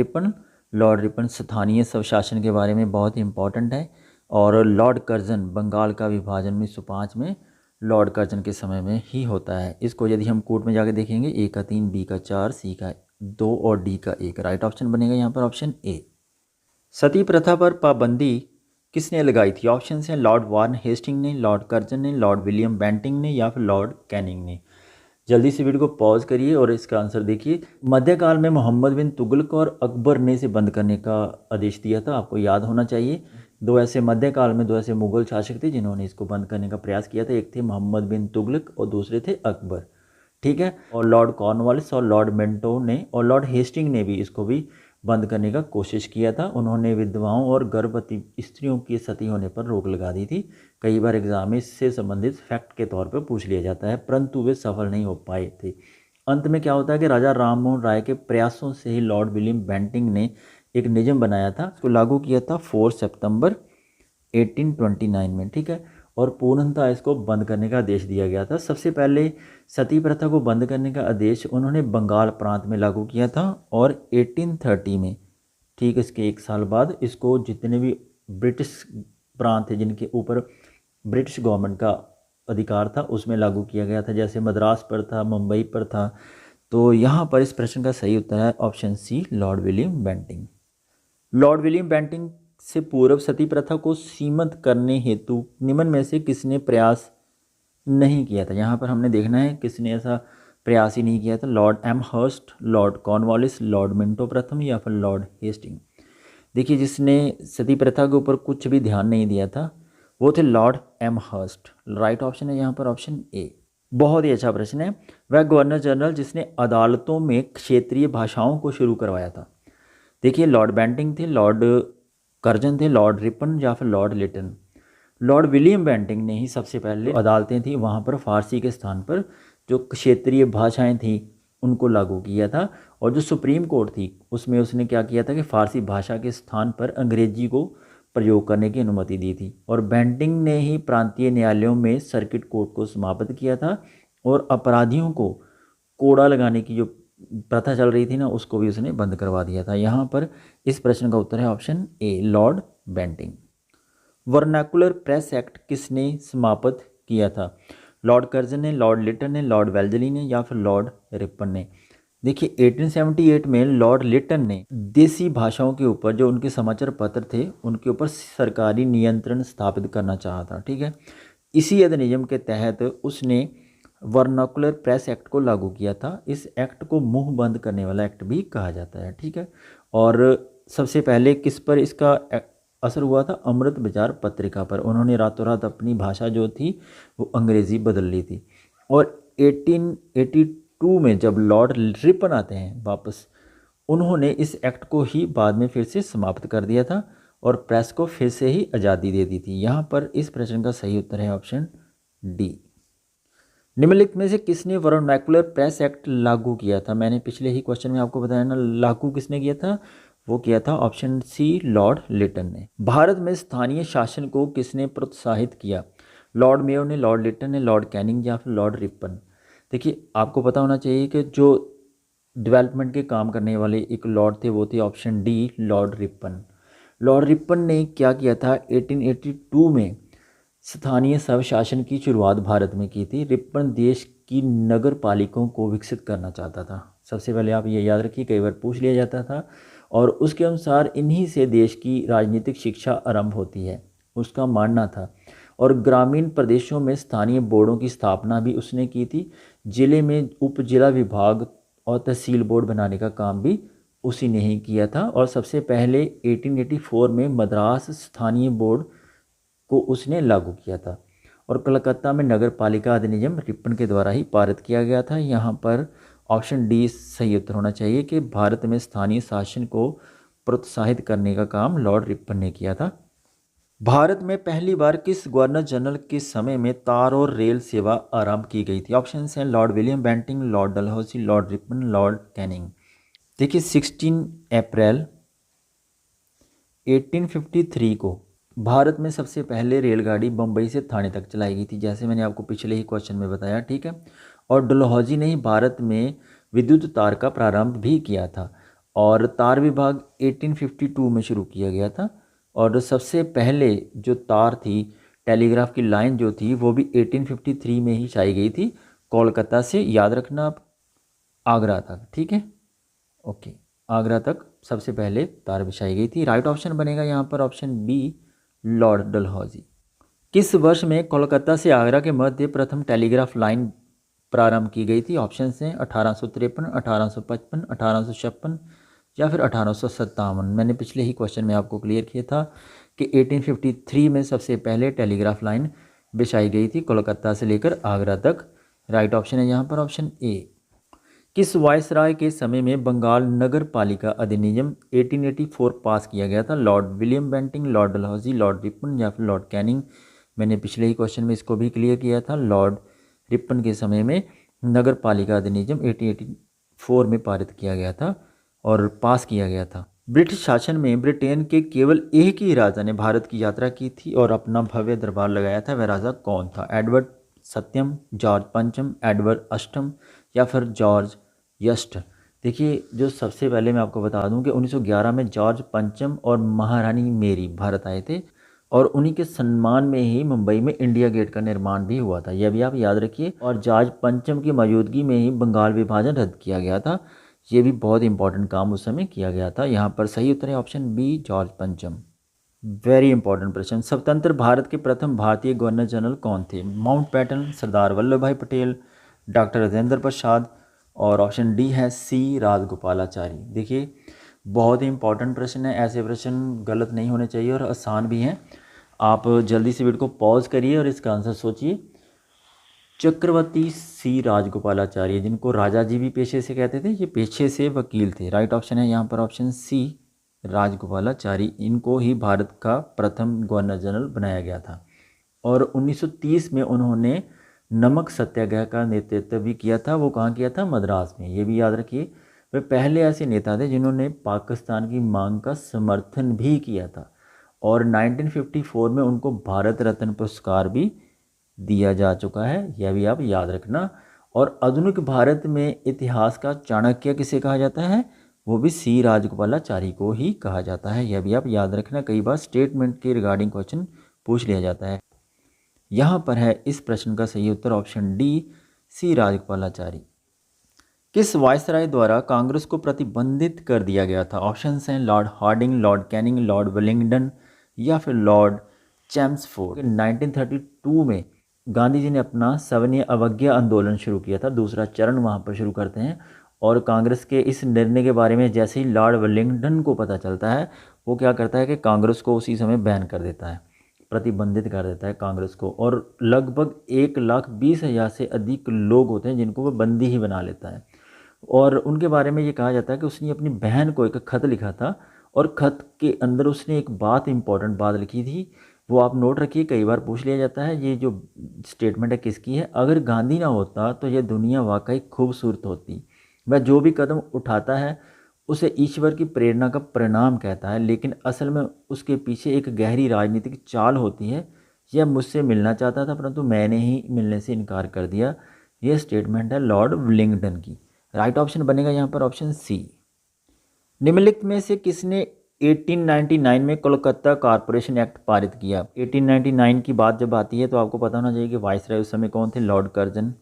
रिपन स्थानीय स्वशासन के बारे में बहुत इंपॉर्टेंट है। और लॉर्ड कर्जन बंगाल का विभाजन 1905 में लॉर्ड कर्जन के समय में ही होता है। इसको यदि हम कोर्ट में जाके देखेंगे, ए का 3, बी का 4, सी का 2 और डी का 1 राइट ऑप्शन बनेगा यहाँ पर ऑप्शन ए। सती प्रथा पर पाबंदी किसने लगाई थी? ऑप्शन हैं लॉर्ड वार्न हेस्टिंग ने, लॉर्ड कर्जन ने, लॉर्ड विलियम बेंटिंग ने या फिर लॉर्ड कैनिंग ने। जल्दी से वीडियो को पॉज करिए और इसका आंसर देखिए। मध्यकाल में मोहम्मद बिन तुगलक और अकबर ने इसे बंद करने का आदेश दिया था, आपको याद होना चाहिए। दो ऐसे मध्यकाल में 2 ऐसे मुगल शासक थे जिन्होंने इसको बंद करने का प्रयास किया था, एक थे मोहम्मद बिन तुगलक और दूसरे थे अकबर, ठीक है। और लॉर्ड कॉर्नवालिस और लॉर्ड मिंटो ने और लॉर्ड हेस्टिंग ने भी इसको भी बंद करने का कोशिश किया था। उन्होंने विधवाओं और गर्भवती स्त्रियों की सती होने पर रोक लगा दी थी। कई बार एग्जाम में इससे संबंधित फैक्ट के तौर पर पूछ लिया जाता है, परंतु वे सफल नहीं हो पाए थे। अंत में क्या होता है कि राजा राम मोहन राय के प्रयासों से ही लॉर्ड विलियम बेंटिंग ने एक नियम बनाया था, उसको लागू किया था 4 सितंबर 1829 में, ठीक है। और पूर्णतः इसको बंद करने का आदेश दिया गया था। सबसे पहले सती प्रथा को बंद करने का आदेश उन्होंने बंगाल प्रांत में लागू किया था और 1830 में, ठीक, इसके 1 साल बाद इसको जितने भी ब्रिटिश प्रांत थे जिनके ऊपर ब्रिटिश गवर्नमेंट का अधिकार था उसमें लागू किया गया था, जैसे मद्रास पर था, मुंबई पर था। तो यहाँ पर इस प्रश्न का सही उत्तर है option C, Lord William Bentinck. Lord William Bentinck से पूर्व सती प्रथा को सीमित करने हेतु निम्न में से किसने प्रयास नहीं किया था? यहाँ पर हमने देखना है किसने ऐसा प्रयास ही नहीं किया था। Lord Amherst, Lord Cornwallis, Lord Minto प्रथम या फिर लॉर्ड हेस्टिंग। देखिए, जिसने सती प्रथा के ऊपर कुछ भी ध्यान नहीं दिया था वो थे Lord Amherst. Right option है यहाँ पर ऑप्शन ए। बहुत ही अच्छा प्रश्न है। वह गवर्नर जनरल जिसने अदालतों में क्षेत्रीय भाषाओं को शुरू करवाया था। देखिए, लॉर्ड बेंटिंग थे, लॉर्ड कर्जन थे, लॉर्ड रिपन या फिर Lord Lytton. Lord William Bentinck ने ही सबसे पहले अदालतें थी वहाँ पर फारसी के स्थान पर जो क्षेत्रीय भाषाएं थी उनको लागू किया था। और जो सुप्रीम कोर्ट थी उसमें उसने क्या किया था कि फारसी भाषा के स्थान पर अंग्रेजी को प्रयोग करने की अनुमति दी थी। और बेंटिंग ने ही प्रांतीय न्यायालयों में सर्किट कोर्ट को समाप्त किया था और अपराधियों को कोड़ा लगाने की जो प्रथा चल रही थी ना उसको भी उसने बंद करवा दिया था। यहाँ पर इस प्रश्न का उत्तर है option A, Lord Bentinck. Vernacular press act किसने समाप्त किया था? लॉर्ड कर्जन ने, लॉर्ड लिटन ने, लॉर्ड वेल्जली ने या फिर लॉर्ड रिपन ने। देखिए, 1878 में लॉर्ड लिटन ने देसी भाषाओं के ऊपर जो उनके समाचार पत्र थे उनके ऊपर सरकारी नियंत्रण स्थापित करना चाहा था, ठीक है। इसी अधिनियम के तहत उसने वर्नाकुलर प्रेस एक्ट को लागू किया था। इस एक्ट को मुंह बंद करने वाला एक्ट भी कहा जाता है, ठीक है। और सबसे पहले किस पर इसका असर हुआ था? अमृत विचार पत्रिका पर। उन्होंने रातों रात अपनी भाषा जो थी वो अंग्रेज़ी बदल ली थी। और 1882 में जब लॉर्ड रिपन आते हैं वापस, उन्होंने इस एक्ट को ही बाद में फिर से समाप्त कर दिया था और प्रेस को फिर से ही आज़ादी दे दी थी। यहाँ पर इस प्रश्न का सही उत्तर है ऑप्शन डी। निम्नलिखित में से किसने वर्नाकुलर प्रेस एक्ट लागू किया था? मैंने पिछले ही क्वेश्चन में आपको बताया ना, लागू किसने किया था? वो किया था ऑप्शन सी, लॉर्ड लिटन ने। भारत में स्थानीय शासन को किसने प्रोत्साहित किया? लॉर्ड मेयो ने, लॉर्ड लिटन ने, लॉर्ड कैनिंग या फिर लॉर्ड रिपन। देखिए, आपको पता होना चाहिए कि जो डेवलपमेंट के काम करने वाले एक लॉर्ड थे वो थे option D, Lord Ripon. Lord Ripon ने क्या किया था? 1882 में स्थानीय स्वशासन की शुरुआत भारत में की थी। रिपन देश की नगर पालिकाओं को विकसित करना चाहता था। सबसे पहले आप ये याद रखिए, कई बार पूछ लिया जाता था। और उसके अनुसार इन्हीं से देश की राजनीतिक शिक्षा आरंभ होती है, उसका मानना था। और ग्रामीण प्रदेशों में स्थानीय बोर्डों की स्थापना भी उसने की थी। जिले में उप जिला विभाग और तहसील बोर्ड बनाने का काम भी उसी ने ही किया था। और सबसे पहले 1884 में मद्रास स्थानीय बोर्ड को उसने लागू किया था। और कलकत्ता में नगर पालिका अधिनियम रिपन के द्वारा ही पारित किया गया था। यहाँ पर ऑप्शन डी सही उत्तर होना चाहिए कि भारत में स्थानीय शासन को प्रोत्साहित करने का काम लॉर्ड रिपन ने किया था। भारत में पहली बार किस गवर्नर जनरल के समय में तार और रेल सेवा आरंभ की गई थी? ऑप्शन हैं Lord William Bentinck, Lord Dalhousie, Lord Ripon, Lord Canning. देखिए, 16 अप्रैल 1853 को भारत में सबसे पहले रेलगाड़ी बम्बई से थाने तक चलाई गई थी, जैसे मैंने आपको पिछले ही क्वेश्चन में बताया, ठीक है। और डलहौजी ने ही भारत में विद्युत तार का प्रारंभ भी किया था। और तार विभाग 1852 में शुरू किया गया था। और सबसे पहले जो तार थी, टेलीग्राफ की लाइन जो थी वो भी 1853 में ही छाई गई थी, कोलकाता से, याद रखना आप, आगरा तक, ठीक है। ओके, आगरा तक सबसे पहले तार बिछाई गई थी। राइट ऑप्शन बनेगा यहाँ पर ऑप्शन बी, लॉर्ड डलहौजी। किस वर्ष में कोलकाता से आगरा के मध्य प्रथम टेलीग्राफ लाइन प्रारंभ की गई थी? ऑप्शन हैं 1853, 1855, 1856 या फिर 1857। मैंने पिछले ही क्वेश्चन में आपको क्लियर किया था कि 1853 में सबसे पहले टेलीग्राफ लाइन बिछाई गई थी कोलकाता से लेकर आगरा तक। राइट ऑप्शन है यहाँ पर ऑप्शन ए। किस वायसराय के समय में बंगाल नगर पालिका अधिनियम 1884 पास किया गया था? Lord William Bentinck, Lord Dalhousie, Lord Ripon या फिर लॉर्ड कैनिंग। मैंने पिछले ही क्वेश्चन में इसको भी क्लियर किया था। लॉर्ड रिपन के समय में नगर पालिका अधिनियम 1884 में पारित किया गया था और पास किया गया था। ब्रिटिश शासन में ब्रिटेन के केवल एक ही राजा ने भारत की यात्रा की थी और अपना भव्य दरबार लगाया था। वह राजा कौन था? एडवर्ड सत्यम, जॉर्ज पंचम, एडवर्ड अष्टम या फिर जॉर्ज यस्ट। देखिए, जो सबसे पहले मैं आपको बता दूं कि 1911 में जॉर्ज पंचम और महारानी मेरी भारत आए थे और उन्हीं के सम्मान में ही मुंबई में इंडिया गेट का निर्माण भी हुआ था, यह भी आप याद रखिए। और जॉर्ज पंचम की मौजूदगी में ही बंगाल विभाजन रद्द किया गया था। ये भी बहुत इंपॉर्टेंट काम उस समय किया गया था। यहाँ पर सही उत्तर है ऑप्शन बी, जॉर्ज पंचम। वेरी इंपॉर्टेंट प्रश्न। स्वतंत्र भारत के प्रथम भारतीय गवर्नर जनरल कौन थे? माउंटबेटन, सरदार वल्लभ भाई पटेल, डॉक्टर राजेंद्र प्रसाद और ऑप्शन डी है सी, राजगोपालाचारी। देखिए, बहुत ही इंपॉर्टेंट प्रश्न है। ऐसे प्रश्न गलत नहीं होने चाहिए और आसान भी हैं। आप जल्दी से वीडियो को पॉज करिए और इसका आंसर सोचिए। चक्रवर्ती सी राजगोपालाचारी, जिनको राजा जी भी पेशे से कहते थे, ये पेशे से वकील थे। राइट ऑप्शन है यहाँ पर ऑप्शन सी, राजगोपालाचारी। इनको ही भारत का प्रथम गवर्नर जनरल बनाया गया था और 1930 में उन्होंने नमक सत्याग्रह का नेतृत्व भी किया था। वो कहाँ किया था? मद्रास में। ये भी याद रखिए, वे पहले ऐसे नेता थे जिन्होंने पाकिस्तान की मांग का समर्थन भी किया था और 1954 में उनको भारत रत्न पुरस्कार भी दिया जा चुका है, यह भी आप याद रखना। और आधुनिक भारत में इतिहास का चाणक्य किसे कहा जाता है? वो भी सी, राजगोपालाचारी को ही कहा जाता है, यह भी आप याद रखना। कई बार स्टेटमेंट के रिगार्डिंग क्वेश्चन पूछ लिया जाता है। यहाँ पर है इस प्रश्न का सही उत्तर ऑप्शन डी, सी, राजगोपालाचारी। किस वायसराय द्वारा कांग्रेस को प्रतिबंधित कर दिया गया था? ऑप्शंस हैं Lord Hardinge, Lord Canning, Lord Willingdon या फिर लॉर्ड चैम्सफोर्ड। 1932 में गांधी जी ने अपना सविनय अवज्ञा आंदोलन शुरू किया था। दूसरा चरण वहाँ पर शुरू करते हैं और कांग्रेस के इस निर्णय के बारे में जैसे ही लॉर्ड वेलिंगडन को पता चलता है, वो क्या करता है कि कांग्रेस को उसी समय बैन कर देता है, प्रतिबंधित कर देता है कांग्रेस को। और लगभग 1,20,000 से अधिक लोग होते हैं जिनको वो बंदी ही बना लेता है। और उनके बारे में ये कहा जाता है कि उसने अपनी बहन को एक खत लिखा था और खत के अंदर उसने एक बात, इंपॉर्टेंट बात लिखी थी, वो आप नोट रखिए, कई बार पूछ लिया जाता है। ये जो स्टेटमेंट है किसकी है? अगर गांधी ना होता तो यह दुनिया वाकई खूबसूरत होती। वह जो भी कदम उठाता है उसे ईश्वर की प्रेरणा का परिणाम कहता है, लेकिन असल में उसके पीछे एक गहरी राजनीतिक चाल होती है। यह मुझसे मिलना चाहता था परंतु मैंने ही मिलने से इनकार कर दिया। यह स्टेटमेंट है लॉर्ड विलिंगडन की। राइट ऑप्शन बनेगा यहाँ पर ऑप्शन सी। निम्नलिखित में से किसने 1899 में कोलकाता कॉरपोरेशन एक्ट पारित किया? 1899 की बात जब आती है तो आपको पता होना चाहिए कि वायसराय उस समय कौन थे? Lord Curzon.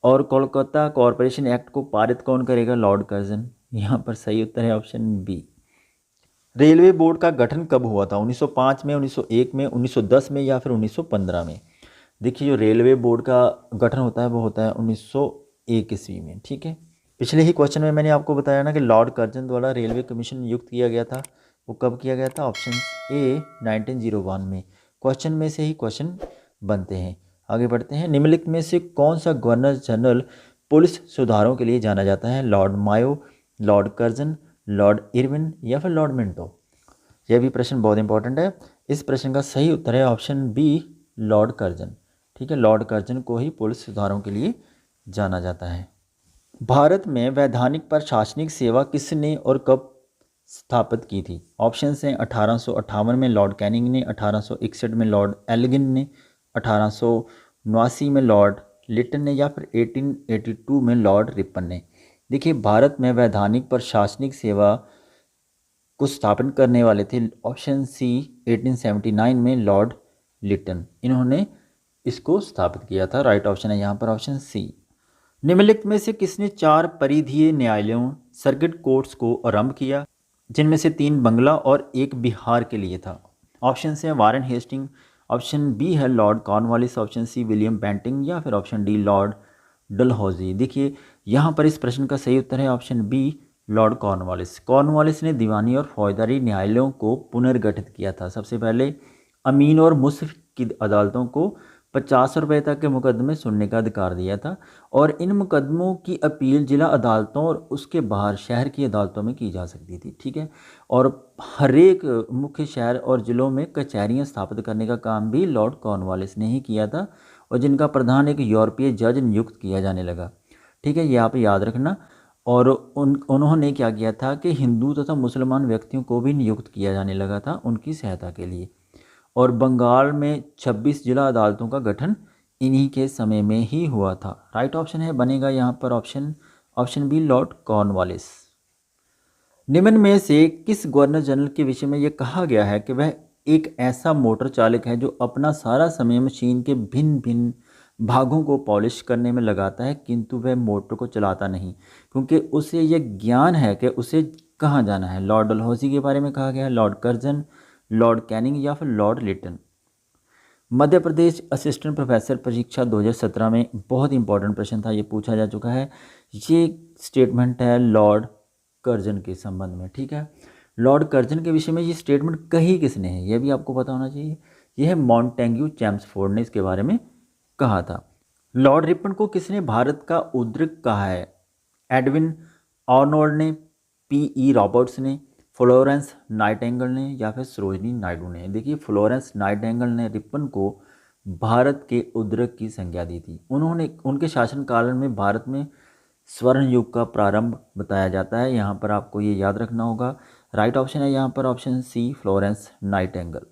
और कोलकाता कॉरपोरेशन एक्ट को पारित कौन करेगा? Lord Curzon. यहाँ पर सही उत्तर है ऑप्शन बी। रेलवे बोर्ड का गठन कब हुआ था? 1905 में, 1901 में, 1910 में या फिर 1915 में? देखिए, जो रेलवे बोर्ड का गठन होता है वो होता है 1901 ईस्वी में। ठीक है, पिछले ही क्वेश्चन में मैंने आपको बताया ना कि लॉर्ड कर्जन द्वारा रेलवे कमीशन नियुक्त किया गया था। वो कब किया गया था? ऑप्शन ए, 1901 में। क्वेश्चन में से ही क्वेश्चन बनते हैं। आगे बढ़ते हैं। निम्नलिखित में से कौन सा गवर्नर जनरल पुलिस सुधारों के लिए जाना जाता है? लॉर्ड मायो, लॉर्ड कर्जन, लॉर्ड इरविन या फिर लॉर्ड मिंटो? यह भी प्रश्न बहुत इंपॉर्टेंट है। इस प्रश्न का सही उत्तर है ऑप्शन बी, लॉर्ड कर्जन। ठीक है, लॉर्ड कर्जन को ही पुलिस सुधारों के लिए जाना जाता है। भारत में वैधानिक प्रशासनिक सेवा किसने और कब स्थापित की थी? ऑप्शन हैं 1858 में लॉर्ड कैनिंग ने, 1861 में लॉर्ड एल्गिन ने, 1879 में लॉर्ड लिटन ने या फिर 1882 में लॉर्ड रिपन ने। देखिए, भारत में वैधानिक प्रशासनिक सेवा को स्थापन करने वाले थे ऑप्शन सी, 1879 में लॉर्ड लिटन। इन्होंने इसको स्थापित किया था। राइट ऑप्शन है यहाँ पर ऑप्शन सी। निम्नलिखित में से किसने 4 परिधीय न्यायालयों सर्किट कोर्ट्स को आरंभ किया, जिनमें से 3 बंगला और 1 बिहार के लिए था। ऑप्शन से वारेन हेस्टिंग, ऑप्शन बी है Lord Cornwallis, option C William Bentinck या फिर ऑप्शन डी लॉर्ड डलहौजी। देखिए यहाँ पर इस प्रश्न का सही उत्तर है option B Lord Cornwallis. Cornwallis ने दीवानी और फौजदारी न्यायालयों को पुनर्गठित किया था। सबसे पहले अमीन और मुसफ़ की अदालतों को 50 रुपये तक के मुकदमे सुनने का अधिकार दिया था और इन मुकदमों की अपील जिला अदालतों और उसके बाहर शहर की अदालतों में की जा सकती थी। ठीक है, और हर एक मुख्य शहर और ज़िलों में कचहरियाँ स्थापित करने का काम भी लॉर्ड कॉर्नवालिस ने ही किया था और जिनका प्रधान एक यूरोपीय जज नियुक्त किया जाने लगा। ठीक है, ये आप याद रखना। और उन्होंने क्या किया था कि हिंदू तथा मुसलमान व्यक्तियों को भी नियुक्त किया जाने लगा था उनकी सहायता के लिए। और बंगाल में 26 जिला अदालतों का गठन इन्हीं के समय में ही हुआ था। राइट ऑप्शन है बनेगा यहाँ पर ऑप्शन बी लॉर्ड कॉर्नवालिस। निम्न में से किस गवर्नर जनरल के विषय में यह कहा गया है कि वह एक ऐसा मोटर चालक है जो अपना सारा समय मशीन के भिन्न भिन्न भागों को पॉलिश करने में लगाता है, किंतु वह मोटर को चलाता नहीं क्योंकि उसे यह ज्ञान है कि उसे कहाँ जाना है। लॉर्ड डलहौजी के बारे में कहा गया है, लॉर्ड कर्जन, लॉर्ड कैनिंग या फिर Lord Liton. Madhya Pradesh assistant professor परीक्षा 2017 में बहुत इंपॉर्टेंट प्रश्न था, ये पूछा जा चुका है। ये स्टेटमेंट है लॉर्ड कर्जन के संबंध में। ठीक है, लॉर्ड कर्जन के विषय में ये स्टेटमेंट कही किसने है, ये भी आपको पता होना चाहिए। यह है मॉन्टेग्यू चैम्सफोर्ड ने इसके बारे में कहा था। लॉर्ड रिपन को किसने भारत का उद्रिक कहा है? एडविन आर्नोल्ड ने, P.E. रॉबर्ट्स ने, फ्लोरेंस नाइटिंगेल ने या फिर सरोजनी नायडू ने। देखिए फ्लोरेंस नाइटिंगेल ने रिपन को भारत के उद्रेक की संज्ञा दी थी। उनके शासनकाल में भारत में स्वर्ण युग का प्रारंभ बताया जाता है। यहाँ पर आपको ये याद रखना होगा। राइट ऑप्शन है यहाँ पर ऑप्शन सी फ्लोरेंस नाइटिंगेल।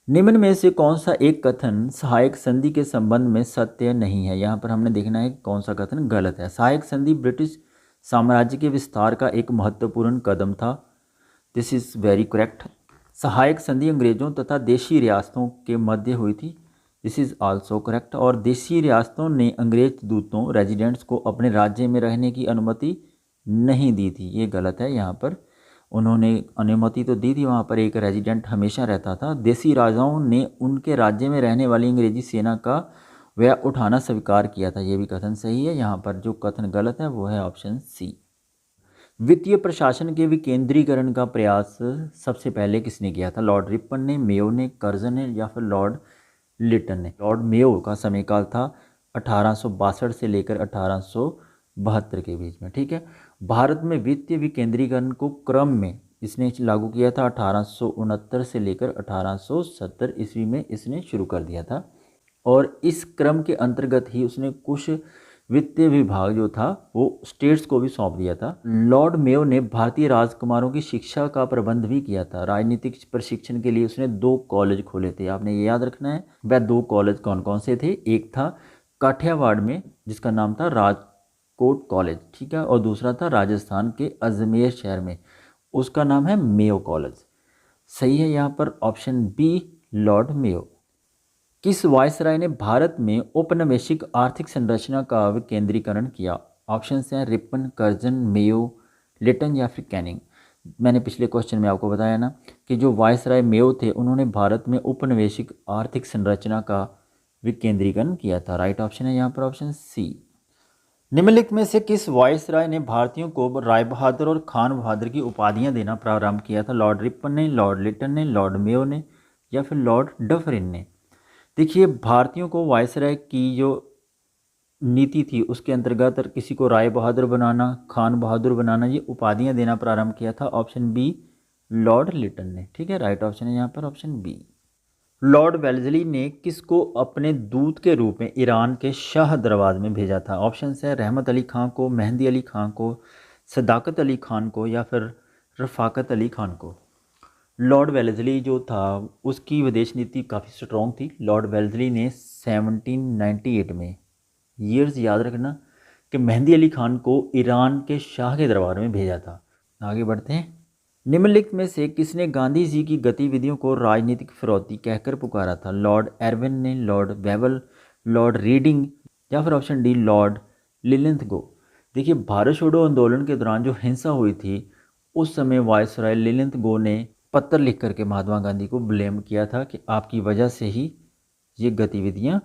निम्न में से कौन सा एक कथन सहायक संधि के संबंध में सत्य नहीं है? यहाँ पर हमने देखना है कौन सा कथन गलत है। सहायक संधि ब्रिटिश साम्राज्य के विस्तार का एक महत्वपूर्ण कदम था। This is very correct. सहायक संधि अंग्रेजों तथा देशी रियासतों के मध्य हुई थी। This is also correct. और देशी रियासतों ने अंग्रेज दूतों रेजिडेंट्स को अपने राज्य में रहने की अनुमति नहीं दी थी। ये गलत है। यहाँ पर उन्होंने अनुमति तो दी थी, वहाँ पर एक रेजिडेंट हमेशा रहता था। देशी राजाओं ने उनके राज्य में रहने वाली अंग्रेजी सेना का व्यय उठाना स्वीकार किया था। ये भी कथन सही है। यहाँ पर जो कथन गलत है वो है ऑप्शन सी। वित्तीय प्रशासन के विकेंद्रीकरण का प्रयास सबसे पहले किसने किया था? लॉर्ड रिपन ने, मेयो ने, कर्जन ने या फिर लॉर्ड लिटन ने। लॉर्ड मेयो का समयकाल था 1862 से लेकर 1872 के बीच में। ठीक है, भारत में वित्तीय विकेंद्रीकरण को क्रम में इसने लागू किया था 1869 से लेकर 1870 ईस्वी में इसने शुरू कर दिया था और इस क्रम के अंतर्गत ही उसने कुछ वित्तीय विभाग जो था वो स्टेट्स को भी सौंप दिया था। लॉर्ड मेयो ने भारतीय राजकुमारों की शिक्षा का प्रबंध भी किया था। राजनीतिक प्रशिक्षण के लिए उसने 2 कॉलेज खोले थे, आपने ये याद रखना है। वह 2 कॉलेज कौन कौन से थे? एक था काठियावाड़ में जिसका नाम था राजकोट कॉलेज, ठीक है, और दूसरा था राजस्थान के अजमेर शहर में, उसका नाम है मेयो कॉलेज। सही है यहाँ पर ऑप्शन बी लॉर्ड मेयो। किस वायसराय ने भारत में औपनिवेशिक आर्थिक संरचना का विकेंद्रीकरण किया? ऑप्शन हैं रिपन, कर्जन, मेयो, लिटन या फिर कैनिंग। मैंने पिछले क्वेश्चन में आपको बताया ना कि जो वायसराय मेयो थे उन्होंने भारत में औपनिवेशिक आर्थिक संरचना का विकेंद्रीकरण किया था। राइट ऑप्शन है यहाँ पर ऑप्शन सी। निम्नलिखित में से किस वायसराय ने भारतीयों को राय बहादुर और खान बहादुर की उपाधियां देना प्रारंभ किया था? लॉर्ड रिपन ने, लॉर्ड लिटन ने, लॉर्ड मेयो ने या फिर लॉर्ड डफरिन ने। देखिए भारतीयों को वायसराय की जो नीति थी उसके अंतर्गत किसी को राय बहादुर बनाना, खान बहादुर बनाना, ये उपाधियां देना प्रारंभ किया था। ऑप्शन बी लॉर्ड लिटन ने। ठीक है, राइट ऑप्शन है यहाँ पर ऑप्शन बी। लॉर्ड वेल्जली ने किसको अपने दूत के रूप में ईरान के शाह दरबार में भेजा था? ऑप्शन है रहमत अली खां को, मेहंदी अली खां को, सदाकत अली खान को या फिर रफ़ाकत अली खान को। लॉर्ड वेल्जली जो था उसकी विदेश नीति काफ़ी स्ट्रॉन्ग थी। लॉर्ड वेल्जली ने 1798 में, ईयर्स याद रखना, कि मेहंदी अली खान को ईरान के शाह के दरबार में भेजा था। आगे बढ़ते हैं। निम्नलिखित में से किसने गांधी जी की गतिविधियों को राजनीतिक फिरौती कहकर पुकारा था? लॉर्ड एरविन ने, लॉर्ड वेवल, लॉर्ड रीडिंग या फिर ऑप्शन डी लॉर्ड लिलिंथगो। देखिए, भारत छोड़ो आंदोलन के दौरान जो हिंसा हुई थी, उस समय वायसराय ललित गो ने पत्र लिख करके महात्मा गांधी को ब्लेम किया था कि आपकी वजह से ही ये गतिविधियां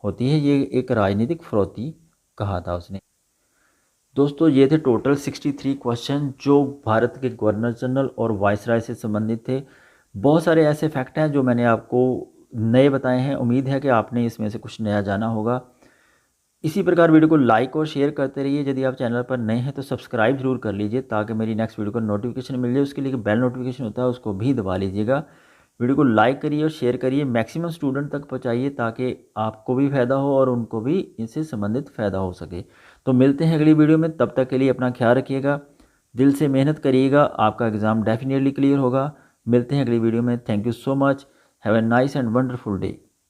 होती है, ये एक राजनीतिक फिरौती कहा था उसने। दोस्तों, ये थे टोटल 63 क्वेश्चन जो भारत के गवर्नर जनरल और वायसराय से संबंधित थे। बहुत सारे ऐसे फैक्ट हैं जो मैंने आपको नए बताए हैं। उम्मीद है कि आपने इसमें से कुछ नया जाना होगा। इसी प्रकार वीडियो को लाइक और शेयर करते रहिए। यदि आप चैनल पर नए हैं तो सब्सक्राइब जरूर कर लीजिए ताकि मेरी नेक्स्ट वीडियो का नोटिफिकेशन मिल जाए। उसके लिए बेल नोटिफिकेशन होता है, उसको भी दबा लीजिएगा। वीडियो को लाइक करिए और शेयर करिए, मैक्सिमम स्टूडेंट तक पहुंचाइए ताकि आपको भी फ़ायदा हो और उनको भी इससे संबंधित फ़ायदा हो सके। तो मिलते हैं अगली वीडियो में, तब तक के लिए अपना ख्याल रखिएगा, दिल से मेहनत करिएगा, आपका एग्ज़ाम डेफिनेटली क्लियर होगा। मिलते हैं अगली वीडियो में। Thank you so much. Have a nice and wonderful day.